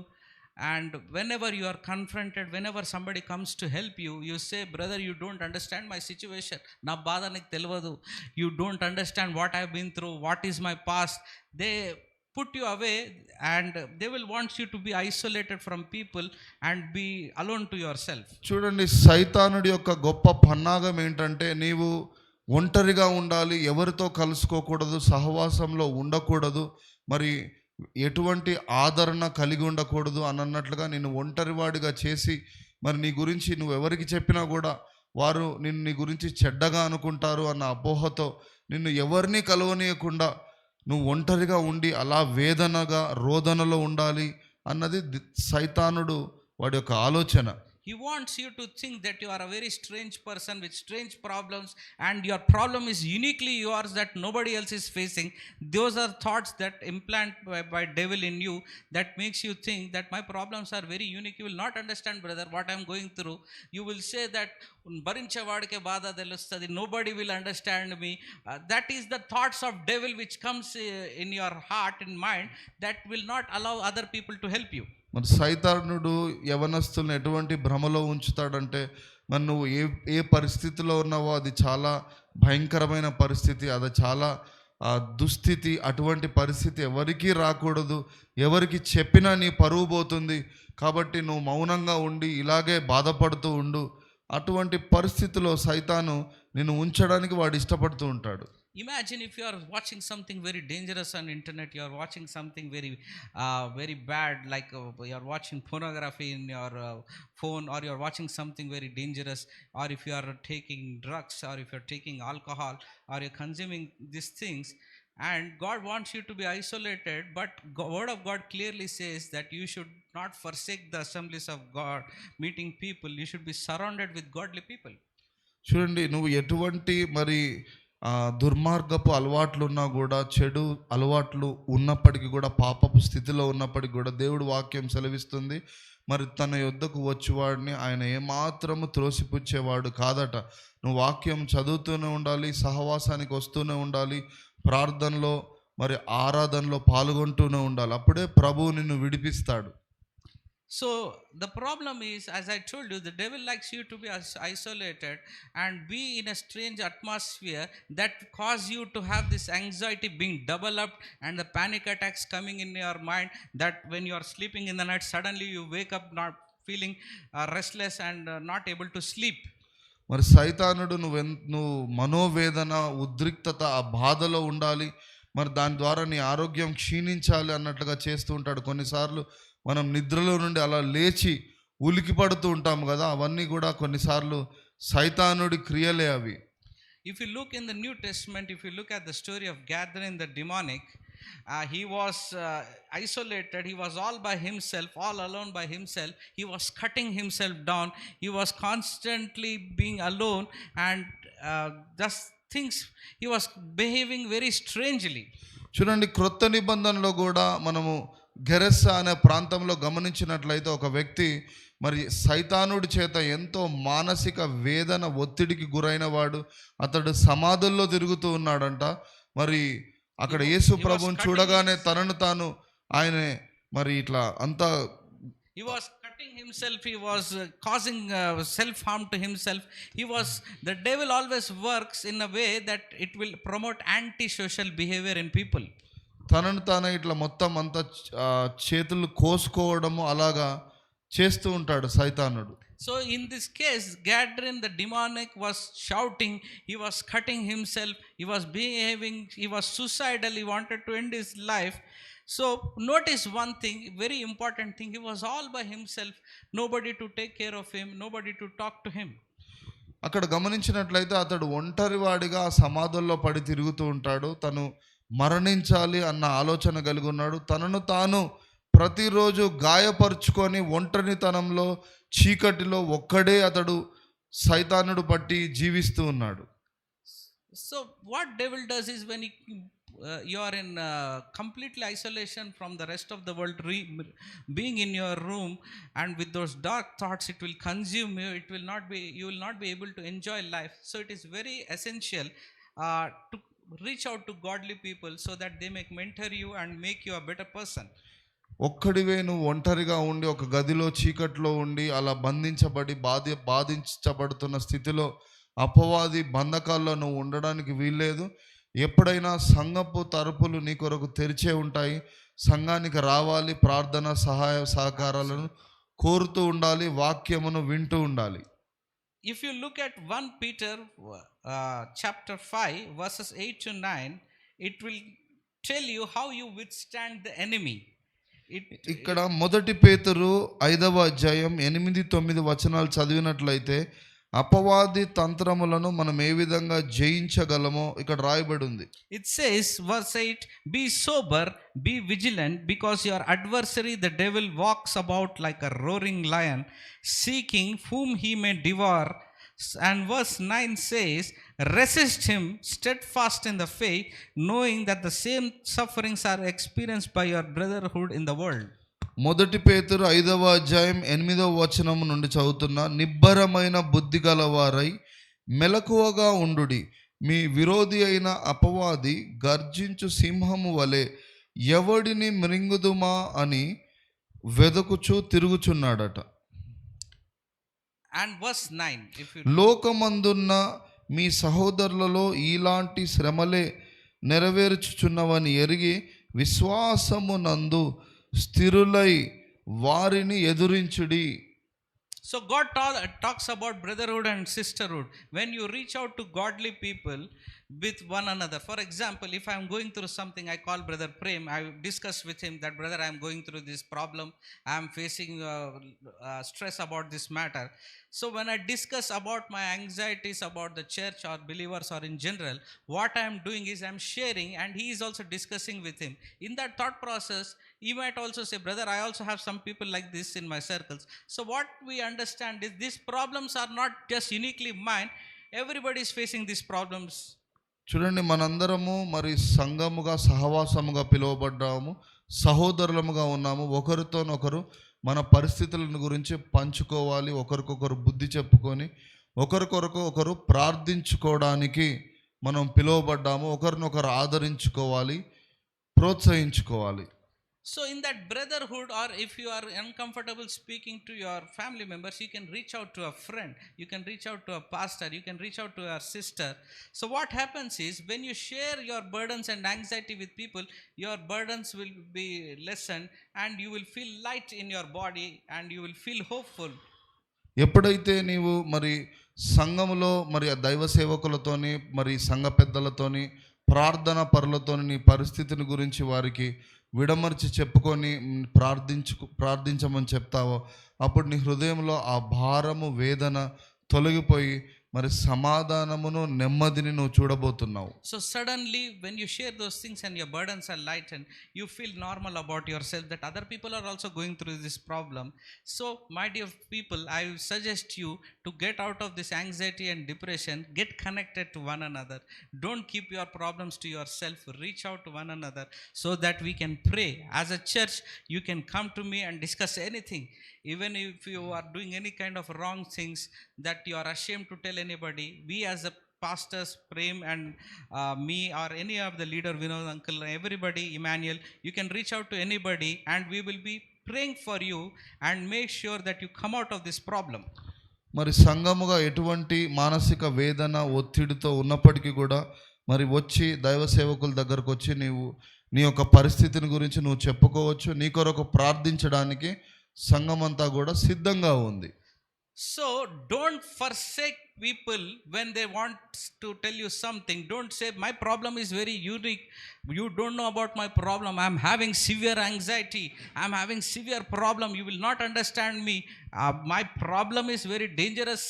And whenever you are confronted, whenever somebody comes to help you, you say, brother, you don't understand my situation. Na baadha nik telvadu. You don't understand what I have been through, what is my past. They put you away and they will want you to be isolated from people and be alone to yourself. చూడండి, సైతానుడి యొక్క గొప్ప పన్నాగం ఏంటంటే, నీవు ఒంటరిగా ఉండాలి, ఎవరితో కలుసుకోకూడదు, సహవాసంలో ఉండకూడదు, మరి ఎటువంటి ఆదరణ కలిగి ఉండకూడదు అన్నట్లుగా నిన్ను ఒంటరివాడిగా చేసి, మరి నీ గురించి నువ్వు ఎవరికి చెప్పినా కూడా వారు నీ గురించి చెడ్డగా అనుకుంటారు అన్న అపోహతో నిన్ను ఎవరిని కలవనీయకుండా నువ్వు ఒంటరిగా ఉండి అలా వేదనగా రోదనలో ఉండాలి అన్నది సైతానుడు వాడి యొక్క ఆలోచన. He wants you to think that you are a very strange person with strange problems and your problem is uniquely yours that nobody else is facing. Those are thoughts that implant by devil in you that makes you think that my problems are very unique. You will not understand, brother, what I am going through. You will say that భరించేవాడికే బాధ తెలుస్తుంది, nobody will understand me. That is the thoughts of devil which comes in your heart and mind that will not allow other people to help you. మరి సైతానుడు యవనస్తులను ఎటువంటి భ్రమలో ఉంచుతాడంటే, మరి నువ్వు ఏ పరిస్థితిలో ఉన్నావో అది చాలా భయంకరమైన పరిస్థితి, అది చాలా దుస్థితి. అటువంటి పరిస్థితి ఎవరికీ రాకూడదు, ఎవరికి చెప్పినా నీ పరువు పోతుంది, కాబట్టి నువ్వు మౌనంగా ఉండి ఇలాగే బాధపడుతూ ఉండు. అటువంటి పరిస్థితిలో సైతాను నిన్ను ఉంచడానికి వాడు ఇష్టపడుతూ ఉంటాడు. Imagine if you are watching something very dangerous on internet, you are watching something very bad, like you are watching pornography in your phone, or you are watching something very dangerous, or if you are taking drugs, or if you are taking alcohol, or you are consuming these things, and God wants you to be isolated, but word of God clearly says that you should not forsake the assemblies of God, meeting people. You should be surrounded with godly people. చూడండి, నువ్వు ఎటువంటి మరి దుర్మార్గపు అలవాట్లు ఉన్నా కూడా, చెడు అలవాట్లు ఉన్నప్పటికీ కూడా, పాపపు స్థితిలో ఉన్నప్పటికీ కూడా దేవుడు వాక్యం సెలవిస్తుంది, మరి తన యొద్దకు వచ్చేవాడిని ఆయన ఏమాత్రము త్రోసిపుచ్చేవాడు కాదట. నువ్వు వాక్యం చదువుతూనే ఉండాలి, సహవాసానికి వస్తూనే ఉండాలి, ప్రార్థనలో మరి ఆరాధనలో పాల్గొంటూనే ఉండాలి. అప్పుడే ప్రభువు నిన్ను విడిపిస్తాడు. So the problem is, as I told you, the devil likes you to be isolated and be in a strange atmosphere that cause you to have this anxiety being double up and the panic attacks coming in your mind, that when you are sleeping in the night suddenly you wake up not feeling restless and not able to sleep. మరి సైతానుడు నువ్వు మనోవేదన, ఉద్రిక్తత, ఆ బాధలో ఉండాలి, మరి దాని ద్వారా నీ ఆరోగ్యం క్షీణించాలి అన్నట్లుగా చేస్తూ ఉంటాడు. కొన్నిసార్లు మనం నిద్రలో నుండి అలా లేచి ఉలికి పడుతూ ఉంటాము కదా, అవన్నీ కూడా కొన్నిసార్లు సైతానుడి క్రియలే అవి. If you look in the New Testament, if you look at the story of Gathering the demonic, he was isolated, he was all by himself, all alone by himself, he was cutting himself down, he was constantly being alone and just things, he was behaving very strangely. చూడండి, క్రొత్త నిబంధనలో కూడా మనము గెరెస్సా అనే ప్రాంతంలో గమనించినట్లయితే ఒక వ్యక్తి మరి సైతానుడి చేత ఎంతో మానసిక వేదన, ఒత్తిడికి గురైన వాడు, అతడు సమాధుల్లో తిరుగుతూ ఉన్నాడంట. మరి అక్కడ యేసు ప్రభువుని చూడగానే తనను తాను ఆయనే మరి ఇట్లా అంతా he was cutting himself, he was causing self harm to himself. The devil always works in a way that it will promote anti social behavior in people. తనను తానే ఇట్లా మొత్తం అంతా చేతులు కోసుకోవడము అలాగా చేస్తూ ఉంటాడు సైతానుడు. So in this case, Gadrin the demonic was shouting, he was cutting himself, he was behaving, he was suicidal, he wanted to end his life. So notice one thing, very important thing, he was all by himself, nobody to take care of him, nobody to talk to him. అక్కడ గమనించినట్లయితే అతడు ఒంటరివాడిగా ఆ సమాధుల్లో పడి తిరుగుతూ ఉంటాడు. తను మరణించాలి అన్న ఆలోచన కలిగి ఉన్నాడు. తనను తాను ప్రతిరోజు గాయపరుచుకొని ఒంటరితనంలో చీకటిలో ఒక్కడే అతడు సైతానుడు పట్టి జీవిస్తూ ఉన్నాడు. So what devil does is when you are in completely isolation from the rest of the world, being in your room and with those dark thoughts, it will consume you, you will not be able to enjoy life. So it is very essential to reach out to godly people so that they may mentor you and make you a better person. ఒక్కడివే నువ్వు ఒంటరిగా ఉండి ఒక గదిలో చీకట్లో ఉండి అలా బంధించబడి బాధించబడుతున్న స్థితిలో అపవాది బంధకాల్లో నువ్వు ఉండడానికి వీల్లేదు. ఎప్పుడైనా సంఘపు తలుపులు నీ కొరకు తెరిచే ఉంటాయి. సంఘానికి రావాలి, ప్రార్థన సహాయ సహకారాలను కోరుతూ ఉండాలి, వాక్యమును వింటూ ఉండాలి. If you look at 1 Peter chapter 5 verses 8 to 9, it will tell you how you withstand the enemy. ఇక్కడ మొదటి పేతురు 5వ అధ్యాయం 8-9 వచనాలు చదివినట్లయితే అపవాది తంత్రములను మనం ఏ విధంగా జయించగలమో ఇక్కడ రాయబడి ఉంది. It says verse 8, be sober, be vigilant, because your adversary the devil walks about like a roaring lion, seeking whom he may devour. And verse 9 says, resist him steadfast in the faith, knowing that the same sufferings are experienced by your brotherhood in the world. మొదటి పేతురు 5వ అధ్యాయం 8వ వచనం నుండి చదువుతున్నా, నిబ్బరమైన బుద్ధి గలవారై మెలకువగా ఉండుడి, మీ విరోధి అయిన అపవాది గర్జించు సింహము వలె ఎవడిని మృంగుదుమా అని వెదకుచూ తిరుగుచున్నాడట. And verse 9, if you లోకమందున్న మీ సహోదరులలో ఇలాంటి శ్రమలే నెరవేర్చుచున్నవని ఎరిగి విశ్వాసమునందు స్థిరులై వారిని ఎదురించుడి. So God talks about brotherhood and sisterhood. When you reach out to godly people with one another. For example, if I am going through something, I call brother Prem, I discuss with him that brother, I am going through this problem, I am facing stress about this matter. So when I discuss about my anxieties about the church or believers or in general, what I am doing is I am sharing, and he is also discussing with him. In that thought process, he might also say, brother, I also have some people like this in my circles. So what we understand is these problems are not just uniquely mine. Everybody is facing these problems. చూడండి, మనందరము మరి సంఘముగా సహవాసముగా పిలువబడ్డాము, సహోదరులముగా ఉన్నాము. ఒకరితోనొకరు మన పరిస్థితులను గురించి పంచుకోవాలి, ఒకరికొకరు బుద్ధి చెప్పుకొని ఒకరికొకరు ప్రార్థించుకోవడానికి మనం పిలువబడ్డాము. ఒకరినొకరు ఆదరించుకోవాలి, ప్రోత్సహించుకోవాలి. So in that brotherhood, or if you are uncomfortable speaking to your family members, you can reach out to a friend, you can reach out to a pastor, you can reach out to your sister. So what happens is when you share your burdens and anxiety with people, your burdens will be lessened and you will feel light in your body and you will feel hopeful. ఎప్పుడైతే నీవు మరి సంఘములో మరి దైవ సేవకులతోని మరి సంఘ పెద్దలతోని ప్రార్థన పరులతోని నీ పరిస్థితిని గురించి వారికి విడమర్చి చెప్పుకొని ప్రార్థించమని చెప్తావో అప్పుడు నీ హృదయంలో ఆ భారము వేదన తొలగిపోయి మరి సమాధానమును నెమ్మదిని నువ్వు చూడబోతున్నావు. So suddenly when you share those things and your burdens are lightened, you feel normal about yourself that other people are also going through this problem. So my dear people, I suggest you to get out of this anxiety and depression, get connected to one another. Don't keep your problems to yourself, reach out to one another so that we can pray. As a church, you can come to me and discuss anything. Even if you are doing any kind of wrong things that you are ashamed to tell anybody, we as a pastors, Prem and me or any of the leader, Vinod uncle, everybody, Emmanuel, you can reach out to anybody and we will be praying for you and make sure that you come out of this problem. మరి సంఘముగా ఎటువంటి మానసిక వేదన ఒత్తిడితో ఉన్నప్పటికీ కూడా మరి వచ్చి దైవ సేవకుల దగ్గరకు వచ్చి నీ యొక్క పరిస్థితిని గురించి నువ్వు చెప్పుకోవచ్చు. నీ కొరకు ప్రార్థించడానికి సంఘమంతా కూడా సిద్ధంగా ఉంది. So don't forsake people when they want to tell you something. Don't say my problem is very unique, you don't know about my problem, I am having severe anxiety, I am having severe problem, you will not understand me, my problem is very dangerous.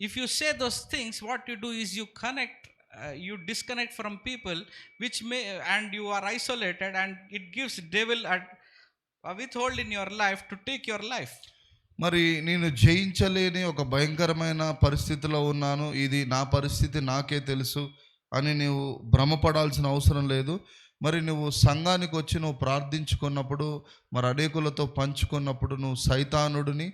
If you say those things, what you do is you you disconnect from people, which may, and you are isolated, and it gives devil a withhold in your life to take your life. మరి నేను జయించలేని ఒక భయంకరమైన పరిస్థితిలో ఉన్నాను, ఇది నా పరిస్థితి నాకే తెలుసు అని నువ్వు భ్రమపడాల్సిన అవసరం లేదు. మరి నువ్వు సంఘానికి వచ్చి నువ్వు ప్రార్థించుకున్నప్పుడు, మరి అనేకులతో పంచుకున్నప్పుడు నువ్వు సైతానుడిని,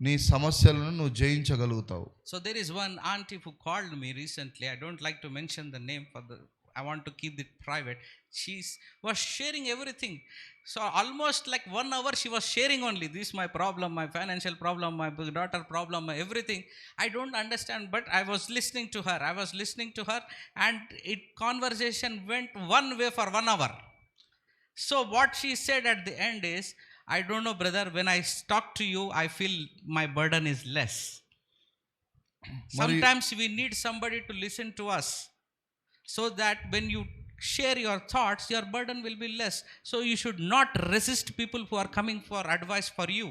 నీ సమస్యలను నువ్వు జయించగలుగుతావు. So there is one auntie who called me recently. I don't like to mention the name I want to keep it private. She was sharing everything. So almost like 1 hour she was sharing only this, my problem, my financial problem, my daughter problem, my everything. I don't understand, but I was listening to her. And conversation went one way for 1 hour. So what she said at the end is, I don't know brother, when I talk to you I feel my burden is less. Sometimes we need somebody to listen to us, so that when you share your thoughts, your burden will be less. So you should not resist people who are coming for advice for you.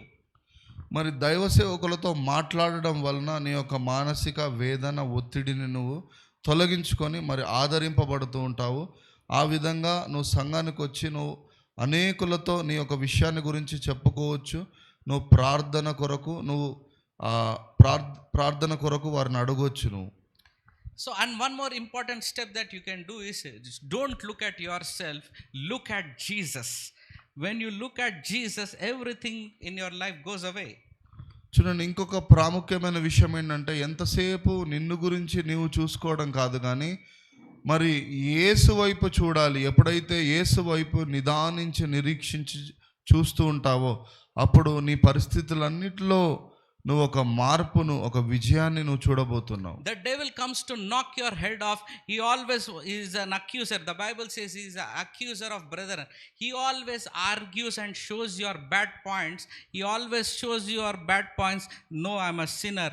మరి దైవ సేవకులతో మాట్లాడడం వలన నీ యొక్క మానసిక వేదన, ఒత్తిడిని నువ్వు తొలగించుకొని మరి ఆదరింపబడుతూ ఉంటావు. ఆ విధంగా నువ్వు సంఘానికి వచ్చి నువ్వు అనేకులతో నీ యొక్క విషయాన్ని గురించి చెప్పుకోవచ్చు. నువ్వు ప్రార్థన కొరకు వారిని అడగొచ్చు నువ్వు. So, and one more important step that you can do is, don't look at yourself, look at Jesus. When you look at Jesus, everything in your life goes away. చూడండి, ఇంకొక ప్రాముఖ్యమైన విషయం ఏంటంటే, ఎంతసేపు నిన్ను గురించి నీవు చూసుకోవడం కాదు, కానీ మరి యేసు వైపు చూడాలి. ఎప్పుడైతే యేసు వైపు నిదానించి నిరీక్షించి చూస్తూ ఉంటావో, అప్పుడు నీ పరిస్థితులన్నిటిలో నువ్వు ఒక మార్పును, ఒక విజయాన్ని నువ్వు చూడబోతున్నావు. The devil comes to knock your head off. He always is an accuser. The Bible says he is an accuser of brethren. He always argues and shows your bad points. He always shows your bad points. No, I am a sinner,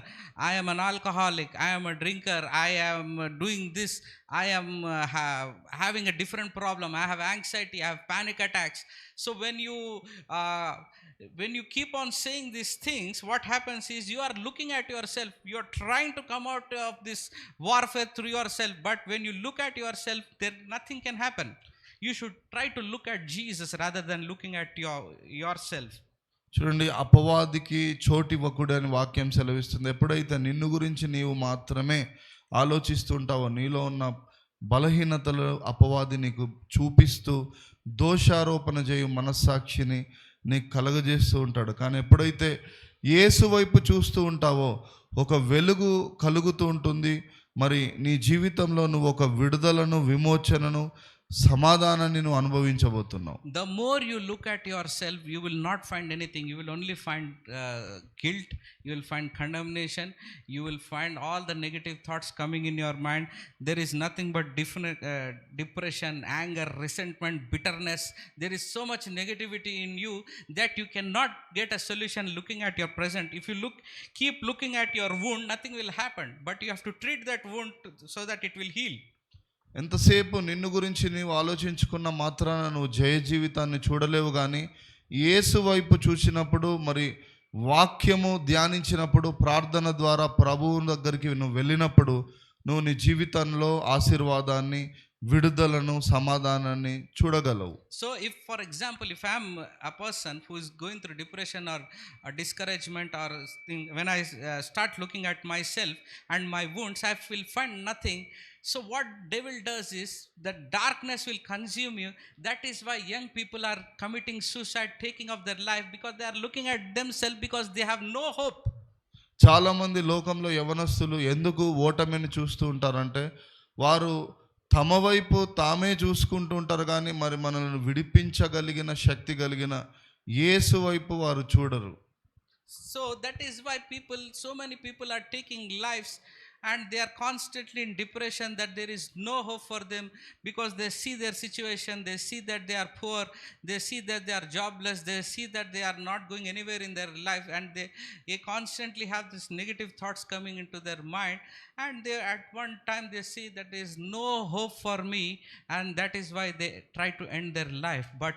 I am an alcoholic, I am a drinker, I am doing this, I am having a different problem, I have anxiety, I have panic attacks. So when you keep on saying these things, what happens is you are looking at yourself, you are trying to come out of this warfare through yourself, but when you look at yourself, there nothing can happen. You should try to look at Jesus rather than looking at yourself. చూడండి, అపవాదికి చోటివ్వకుడు అని వాక్యం సెలవిస్తుంది. ఎప్పుడైతే నిన్ను గురించి నీవు మాత్రమే ఆలోచిస్తుంటావో, నీలో ఉన్న బలహీనతలు అపవాది నీకు చూపిస్తూ దోషారోపణ చేయు మనస్సాక్షిని నీకు కలగజేస్తూ ఉంటాడు. కానీ ఎప్పుడైతే యేసు వైపు చూస్తూ ఉంటావో, ఒక వెలుగు కలుగుతూ ఉంటుంది. మరి నీ జీవితంలో నువ్వు ఒక విడుదలను, విమోచనను, సమాధానాన్ని నువ్వు అనుభవించబోతున్నావు. The more you look at yourself, you will not find anything. You will only find guilt, you will find condemnation, you will find all the negative thoughts coming in your mind. There is nothing but depression, anger, resentment, bitterness. There is so much negativity in you that you cannot get a solution looking at your present. If you keep looking at your wound, nothing will happen, but you have to treat that wound so that it will heal. ఎంతసేపు నిన్ను గురించి నీవు ఆలోచించుకున్న మాత్రాన నువ్వు జయ జీవితాన్ని చూడలేవు. కానీ యేసు వైపు చూసినప్పుడు, మరి వాక్యము ధ్యానించినప్పుడు, ప్రార్థన ద్వారా ప్రభువు దగ్గరికి నువ్వు వెళ్ళినప్పుడు, నువ్వు నీ జీవితంలో ఆశీర్వాదాన్ని, విడుదలను, సమాధానాన్ని చూడగలవు. So if for example, if I am a person who is going through depression or a discouragement or thing, when I start looking at myself and my wounds, I will find nothing. So what devil does is, the darkness will consume you. That is why young people are committing suicide, taking of their life, because they are looking at themselves, because they have no hope. చాలామంది లోకంలో యవనస్తులు ఎందుకు ఓటమిని చూస్తూ ఉంటారంటే, వారు తమ వైపు తామే చూసుకుంటూ ఉంటారు, కానీ మరి మనల్ని విడిపించగలిగిన శక్తి కలిగిన యేసు వైపు వారు చూడరు. So that is why so many people are taking lives and they are constantly in depression, that there is no hope for them, because they see their situation, they see that they are poor, they see that they are jobless, they see that they are not going anywhere in their life, and they constantly have these negative thoughts coming into their mind, and they at one time they see that there is no hope for me, and that is why they try to end their life. But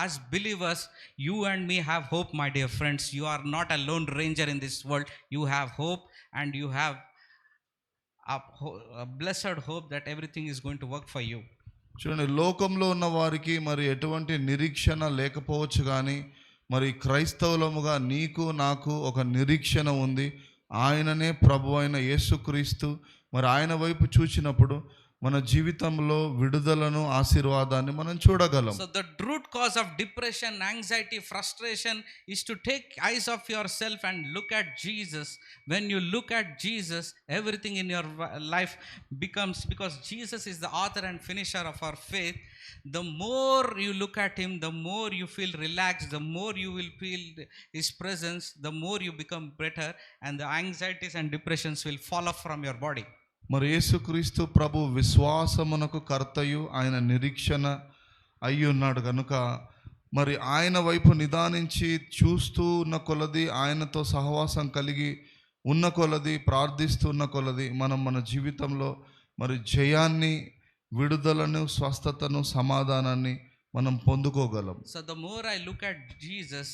as believers, you and me have hope, my dear friends. You are not a lone ranger in this world. You have hope, and you have a blessed hope that everything is going to work for you. చూడండి, లోకంలో ఉన్న వారికి మరి ఎటువంటి నిరీక్షణ లేకపోవచ్చు, కానీ మరి క్రైస్తవులముగా నీకు నాకు ఒక నిరీక్షణ ఉంది. ఆయననే ప్రభు అయిన యేసుక్రీస్తు. మరి ఆయన వైపు చూచినప్పుడు మన జీవితంలో విడుదలను, ఆశీర్వాదాన్ని మనం చూడగలం. So the root cause of depression, anxiety, frustration is to take eyes off yourself and look at Jesus. When you look at Jesus, everything in your life becomes, because Jesus is the author and finisher of our faith. The more you look at him, the more you feel relaxed, the more you will feel his presence, the more you become better, and the anxieties and depressions will fall off from your body. మరి యేసుక్రీస్తు ప్రభు విశ్వాసమునకు కర్తయు, ఆయన నిరీక్షణ అయి ఉన్నాడు కనుక మరి ఆయన వైపు నిదానించి చూస్తూ ఉన్న కొలది, ఆయనతో సహవాసం కలిగి ఉన్న కొలది, ప్రార్థిస్తున్న కొలది మనం మన జీవితంలో మరి జయాన్ని, విడుదలను, స్వస్థతను, సమాధానాన్ని మనం పొందుకోగలం. So the more I look at Jesus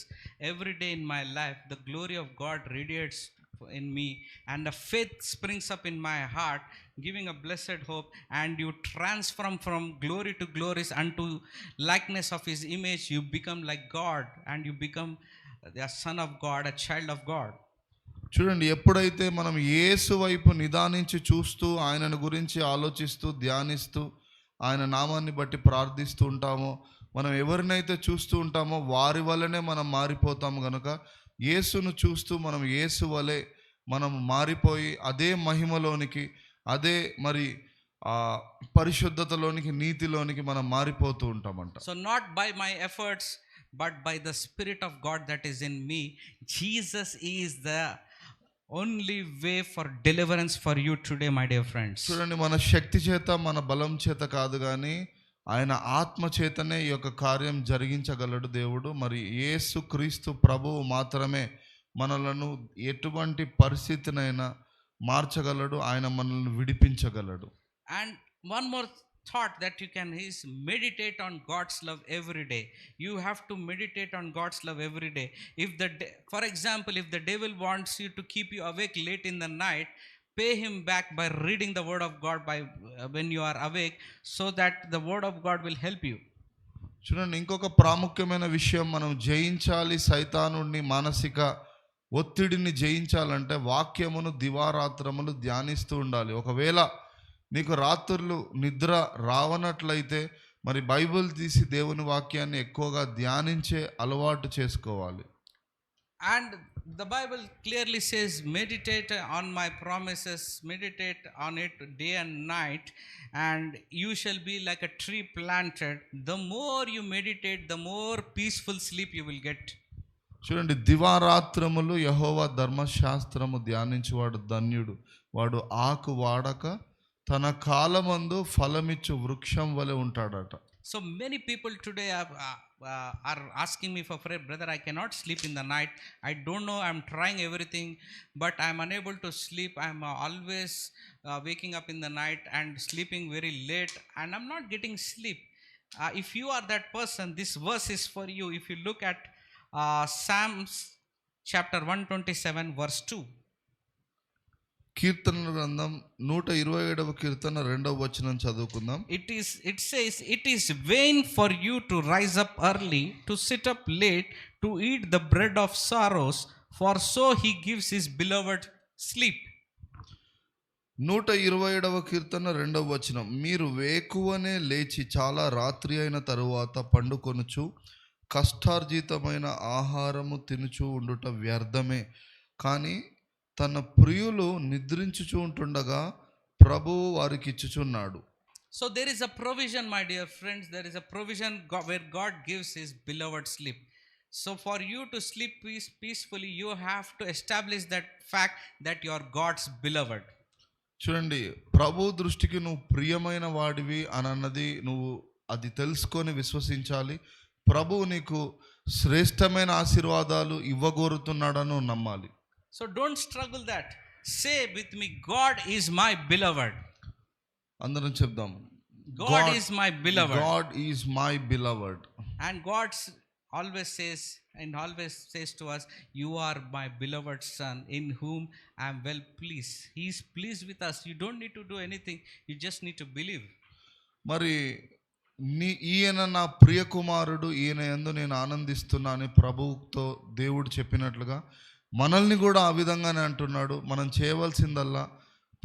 every day in my life, the glory of God radiates in me, and the faith springs up in my heart, giving a blessed hope, and you transform from glory to glories unto likeness of his image. You become like God, and you become the son of God, a child of God. చూడండి, ఎప్పుడైతే మనం యేసు వైపు నిదానించి చూస్తూ, ఆయనను గురించి ఆలోచిస్తూ, ధ్యానిస్తూ, ఆయన నామాన్ని బట్టి ప్రార్థిస్తూ ఉంటామో, మనం ఎవరినైతే చూస్తూ ఉంటామో వారి వల్లనే మనం మారిపోతాము. కనుక యేసును చూస్తూ మనం యేసు వలె మనం మారిపోయి అదే మహిమలోనికి, అదే మరి పరిశుద్ధతలోనికి, నీతిలోనికి మనం మారిపోతూ ఉంటామంట. So not by my efforts, but by the Spirit of God that is in me. Jesus is the only way for deliverance for you today, my dear friends. చూడండి, మన శక్తి చేత, మన బలం చేత కాదు, కానీ ఆయన ఆత్మ చేతనే ఈ యొక్క కార్యం జరిగించగలడు దేవుడు. మరి యేసు క్రీస్తు ప్రభువు మాత్రమే మనలను ఎటువంటి పరిస్థితినైనా మార్చగలడు, ఆయన మనల్ని విడిపించగలడు. And one more thought that you can is meditate on God's love every day. You have to meditate on God's love every day. If for example, if the devil wants you to keep you awake late in the night, pay him back by reading the word of God by when you are awake, so that the word of God will help you. చూడండి, ఇంకొక ప్రాముఖ్యమైన విషయం, మనం జయించాలి సైతానుడిని, మానసిక ఒత్తిడిని జయించాలంటే వాక్యమును దివారాత్రములు ధ్యానిస్తూ ఉండాలి. ఒకవేళ నీకు రాత్రులు నిద్ర రావనట్లయితే మరి బైబిల్ తీసి దేవుని వాక్యాన్ని ఎక్కువగా ధ్యానించే అలవాటు చేసుకోవాలి. And the Bible clearly says, meditate on my promises, meditate on it day and night, and you shall be like a tree planted. The more you meditate, the more peaceful sleep you will get. చూడండి, దివారాత్రములు యెహోవా ధర్మశాస్త్రము ధ్యానించువాడు ధన్యుడు. వాడు ఆకు వాడక తన కాలమందు ఫలమిచ్చు వృక్షం వలె ఉంటాడట. So many people today are asking me for prayer, brother, I cannot sleep in the night. I don't know, I'm trying everything, but I'm unable to sleep. I'm always waking up in the night and sleeping very late, and I'm not getting sleep. If you are that person, this verse is for you. If you look at Psalms chapter 127 verse 2. కీర్తన గ్రంథం 127వ కీర్తన 2వ వచనం చదువుకుందాం. It says, it is vain for you to rise up early, to sit up late, to eat the bread of sorrows, for so he gives his beloved sleep. 127వ కీర్తన 2వ వచనం, మీరు వేకువనే లేచి చాలా రాత్రి అయిన తరువాత పండుకొనుచు కష్టార్జితమైన ఆహారము తినుచు ఉండుట వ్యర్థమే, కానీ తన ప్రియులు నిద్రించుచు ఉంటుండగా ప్రభువు వారికి ఇచ్చుచున్నాడు. So there is a provision, my dear friends. There is a provision where God gives his beloved sleep. So for you to sleep peacefully, you have to establish that fact that you are God's beloved. చూడండి, ప్రభు దృష్టికి నువ్వు ప్రియమైన వాడివి అని అన్నది నువ్వు అది తెలుసుకొని విశ్వసించాలి. ప్రభువు నీకు శ్రేష్టమైన ఆశీర్వాదాలు ఇవ్వగోరుతున్నాడని నువ్వు నమ్మాలి. So don't struggle that. Say with me, God is my beloved. అందరం చెప్దాం, God is my beloved. God is my beloved. And God always says to us, you are my beloved son in whom I am well pleased. He is pleased with us. You don't need to do anything. You just need to believe. మరి ఈయన నా ప్రియ కుమారుడు, ఈయన యందు నేను ఆనందిస్తున్నా అని ప్రభువుతో దేవుడు చెప్పినట్లుగా మనల్ని కూడా ఆ విధంగానే అంటున్నాడు. మనం చేయవలసిందల్లా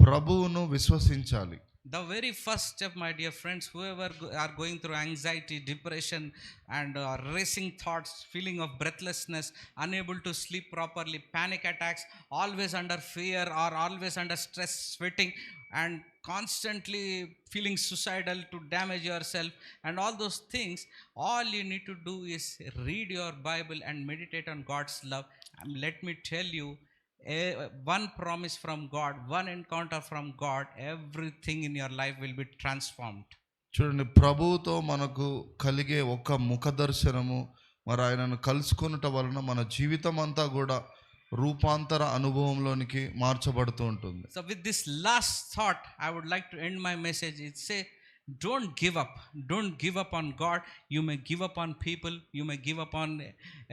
ప్రభువును విశ్వసించాలి. The very first step, my dear friends, whoever are going through anxiety, depression, and racing thoughts, feeling of breathlessness, unable to sleep properly, panic attacks, always under fear or always under stress, sweating, and constantly feeling suicidal to damage yourself, and all those things, all you need to do is read your Bible and meditate on God's love. And let me tell you, one promise from God, one encounter from God, everything in your life will be transformed. చూడండి, ప్రభువుతో మనకు కలిగే ఒక ముఖ దర్శనము, మరి ఆయనను కలుసుకొనుట వలన మన జీవితం అంతా కూడా రూపాంతర అనుభవంలోనికి మార్చబడుతూ ఉంటుంది. So with this last thought, I would like to end my message. It say, don't give up. Don't give up on God. You may give up on people, you may give up on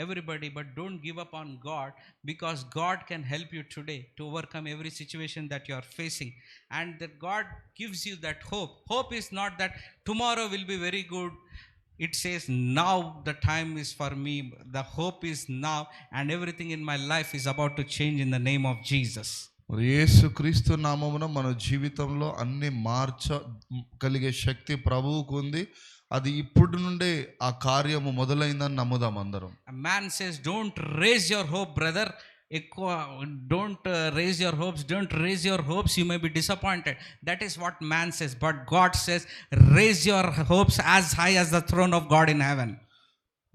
everybody, but don't give up on God, because God can help you today to overcome every situation that you are facing, and that God gives you that hope. Hope is not that tomorrow will be very good. It says now the time is for me. The hope is now, and everything in my life is about to change in the name of Jesus. మరి యేసుక్రీస్తు నామమున మన జీవితంలో అన్ని మార్చగలిగే శక్తి ప్రభువుకు ఉంది. అది ఇప్పుడు నుండే ఆ కార్యము మొదలైందని నమ్ముదాం అందరం. A man says, don't raise your hope, brother. Don't raise your hopes. Don't raise your hopes. You may be disappointed. That is what man says. But God says, raise your hopes as high as the throne of God in heaven.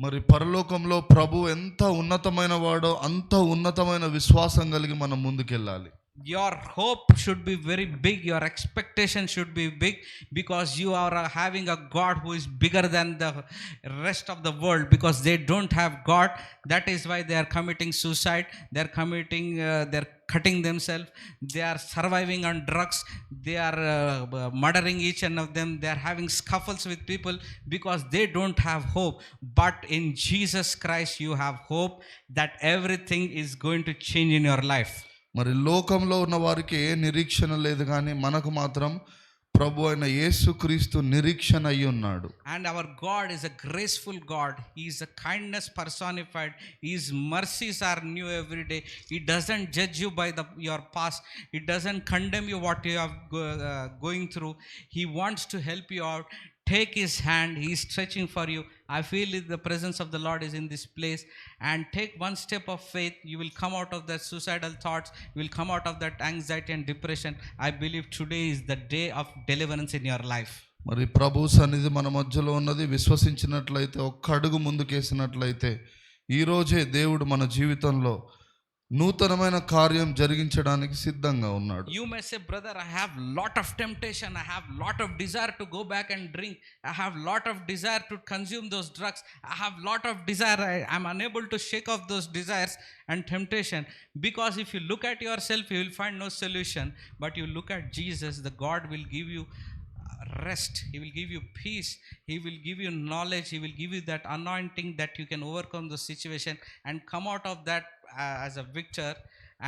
మరి పరలోకంలో ప్రభు ఎంత ఉన్నతమైన వాడో అంత ఉన్నతమైన విశ్వాసం కలిగి మనం ముందుకెళ్ళాలి. Your hope should be very big. Your expectation should be big, because you are having a God who is bigger than the rest of the world, because they don't have God. That is why they are committing suicide. They're cutting themselves. They are surviving on drugs. They are murdering each one of them. They are having scuffles with people because they don't have hope. But in Jesus Christ you have hope that everything is going to change in your life. మరి లోకంలో ఉన్న వారికి ఏ నిరీక్షణ లేదు, కానీ మనకు మాత్రం ప్రభు అయిన యేసుక్రీస్తు నిరీక్షణ అయి ఉన్నాడు. And our God is a graceful God. He is a kindness personified. His mercies are new every day. He doesn't judge you by your past. He doesn't condemn you what you are going through. He wants to help you out. Take his hand. He is stretching for you. I feel the presence of the Lord is in this place. And take one step of faith. You will come out of that suicidal thoughts. You will come out of that anxiety and depression. I believe today is the day of deliverance in your life. మరి ప్రభు సన్నిధి మన మధ్యలో ఉన్నది. విశ్వసించినట్లయితే, ఒక్క అడుగు ముందుకేసినట్లయితే ఈ రోజే దేవుడు మన జీవితంలో నూతనమైన కార్యం జరిగించడానికి సిద్ధంగా ఉన్నాడు. You may say, brother, I have lot of temptation. I have lot of desire to go back and drink. I have lot of desire to consume those drugs. I have lot of desire. I am unable to shake off those desires and temptation. Because if you look at yourself, you will find no solution. But you look at Jesus, the God will give you rest. He will give you peace. He will give you knowledge. He will give you that anointing that you can overcome the situation and come out of that as a victor.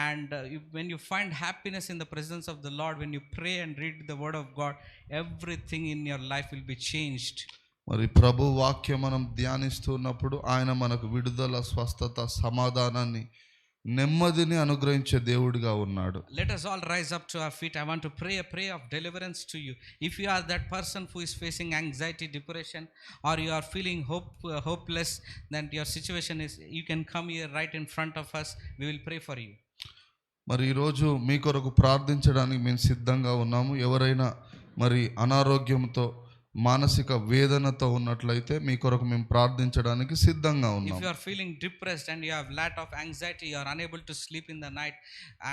And when you find happiness in the presence of the Lord, when you pray and read the word of God, everything in your life will be changed. మరి ప్రభు వాక్యం మనం ధ్యానిస్తున్నప్పుడు ఆయన మనకు విడుదల, స్వస్థత, సమాధానాన్ని, నెమ్మదిని అనుగ్రహించే దేవుడిగా ఉన్నాడు. Let us all rise up to our feet. I want to pray a prayer of deliverance to you. If you are that person who is facing anxiety, depression, or you are feeling hopeless, then your situation is, you can come here right in front of us. We will pray for you. మరి ఈరోజు మీ కొరకు ప్రార్థించడానికి మేము సిద్ధంగా ఉన్నాము. ఎవరైనా మరి అనారోగ్యంతో మానసిక వేదనతో ఉన్నట్లయితే మీ కొరకు మేము ప్రార్థించడానికి సిద్ధంగా If ఉన్నాం. you are feeling depressed and you have lot of anxiety, you are unable to sleep in the night,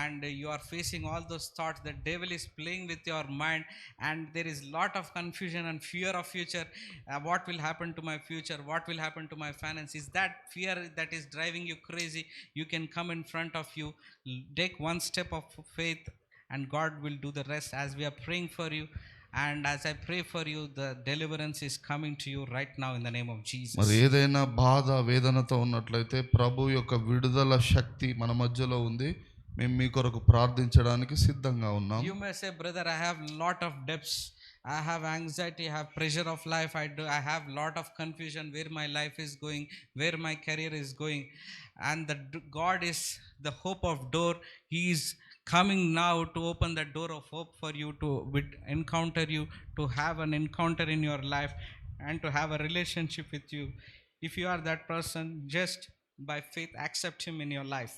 and you are facing all those thoughts, the devil is playing with your mind, and there is lot of confusion and fear of future. What will happen to my future? What will happen to my finance? Is that fear that is driving you crazy? You can come in front of you, take one step of faith, and God will do the rest as we are praying for you. And as I pray for you, the deliverance is coming to you right now in the name of Jesus. మరి ఏదైనా బాధ వేదనతో ఉన్నట్లయితే ప్రభు యొక్క విడుదల శక్తి మన మధ్యలో ఉంది. మేము మీ కొరకు ప్రార్థించడానికి సిద్ధంగా ఉన్నాం. You may say, brother, I have lot of debts, I have anxiety, I have pressure of life, I have lot of confusion where my life is going, where my career is going, and God is the hope of door. He is coming now to open the door of hope for you, to encounter you, to have an encounter in your life, and to have a relationship with you. If you are that person, just by faith accept him in your life.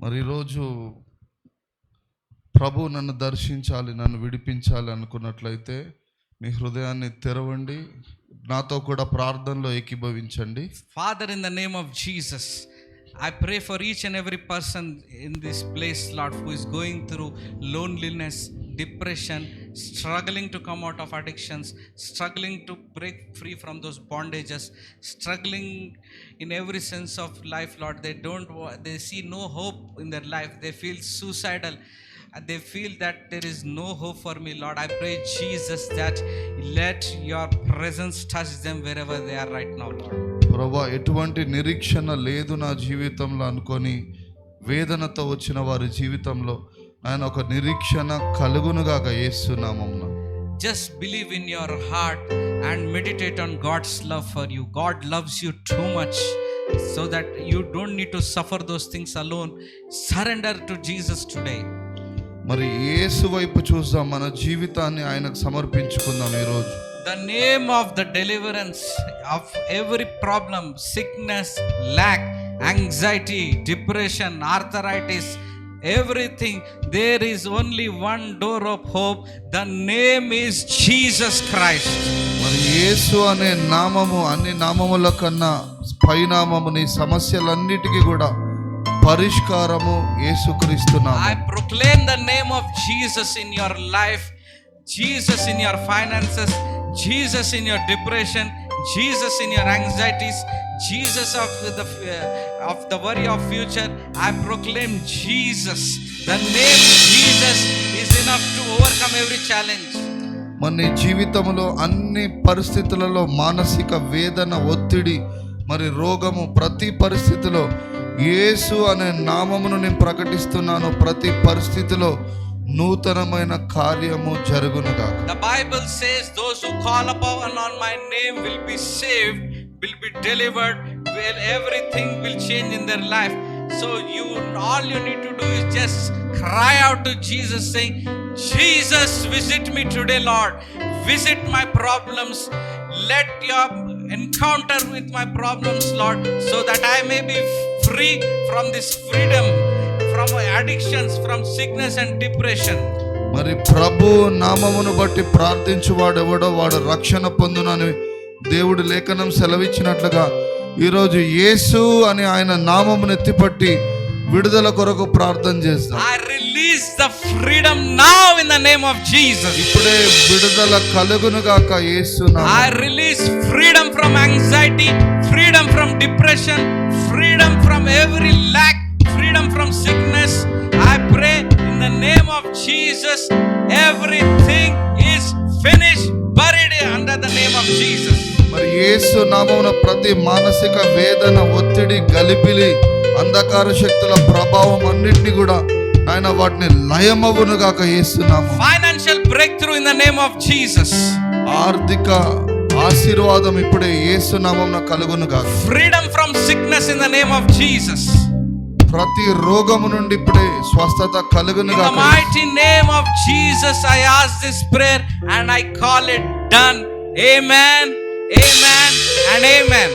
మరి ఈరోజు ప్రభు నన్ను దర్శించాలి, నన్ను విడిపించాలి అనుకున్నట్లయితే మీ హృదయాన్ని తెరవండి, నాతో కూడా ప్రార్థనలో ఏకీభవించండి. Father, in the name of Jesus, I pray for each and every person in this place, Lord, who is going through loneliness, depression, struggling to come out of addictions, struggling to break free from those bondages, struggling in every sense of life, Lord. They see no hope in their life. They feel suicidal. They feel that there is no hope for me, Lord. I pray, Jesus, that let your presence touch them wherever they are right now, Lord. ప్రభువా, ఎటువంటి నిరీక్షణ లేదు నా జీవితంలో అనుకొని వేదనతో వచ్చిన వారి జీవితంలో ఆయన ఒక నిరీక్షణ కలుగునుగాక యేసు నామమున. Just believe in your heart and meditate on God's love for you. God loves you too much so that you don't need to suffer those things alone. Surrender to Jesus today. మరి యేసు వైపు చూద్దాం, మన జీవితాన్ని ఆయనకు సమర్పించుకుందాం ఈరోజు. The name of the deliverance of every problem, sickness, lack, anxiety, depression, arthritis, everything, there is only one door of hope. The name is Jesus Christ. మరి యేసు అనే నామము అన్ని నామముల కన్నా పైనామము, నీ సమస్యలన్నిటికీ కూడా పరిష్కారము యేసుక్రీస్తు నామము. I proclaim the name of Jesus in your life, Jesus in your finances, Jesus in your depression, Jesus in your anxieties, Jesus of the worry of future. I proclaim Jesus. The name Jesus is enough to overcome every challenge. మన జీవితంలో అన్ని పరిస్థితులలో మానసిక వేదన, ఒత్తిడి, మరి రోగము, ప్రతి పరిస్థితిలో యేసు అనే నామమును నేను ప్రకటిస్తున్నాను. ప్రతి పరిస్థితిలో నూతనమైన కార్యము జరుగునుగా. The Bible says those who call upon my name will be saved, will be delivered, everything will change in their life. So all you need to do is just cry out to Jesus saying, Jesus, visit me today, Lord. Visit my problems. Let your encounter with my problems, Lord, so that I may be free from this freedom, from addictions, from sickness and depression. మరి ప్రభు నామమును బట్టి ప్రార్థించువాడు ఎవడో వాడు రక్షణ పొందునని దేవుడి లేఖనం సెలవిచ్చినట్లుగా ఈరోజు యేసు అని ఆయన నామమును ఎత్తిపట్టి విడుదల కొరకు ప్రార్థన చేస్తాం. I release the freedom now in the name of Jesus. ఇప్పుడే విడుదల కలుగునుగాక యేసు నామమున. I release freedom from anxiety, freedom from depression, freedom from every lack, freedom from sickness. I pray in the name of Jesus, everything is finished, buried under the name of Jesus. మరి యేసు నామమున ప్రతి మానసిక వేదన, ఒత్తిడి, గలిబిలి, అంధకార శక్తుల ప్రభావం అన్నిటిని కూడా ఆయన వాటిని లయమవునుగాక యేసు నామమున. Financial breakthrough in the name of Jesus. ఆర్థిక ఆశీర్వాదం ఇప్పుడే యేసు నామమున కలుగునుగాక. Freedom from sickness in the name of Jesus. ప్రతి రోగము నుండి ఇప్పుడే స్వస్థత కలుగునుగాక. In the mighty name of Jesus I ask this prayer and I call it done. Amen, amen and amen.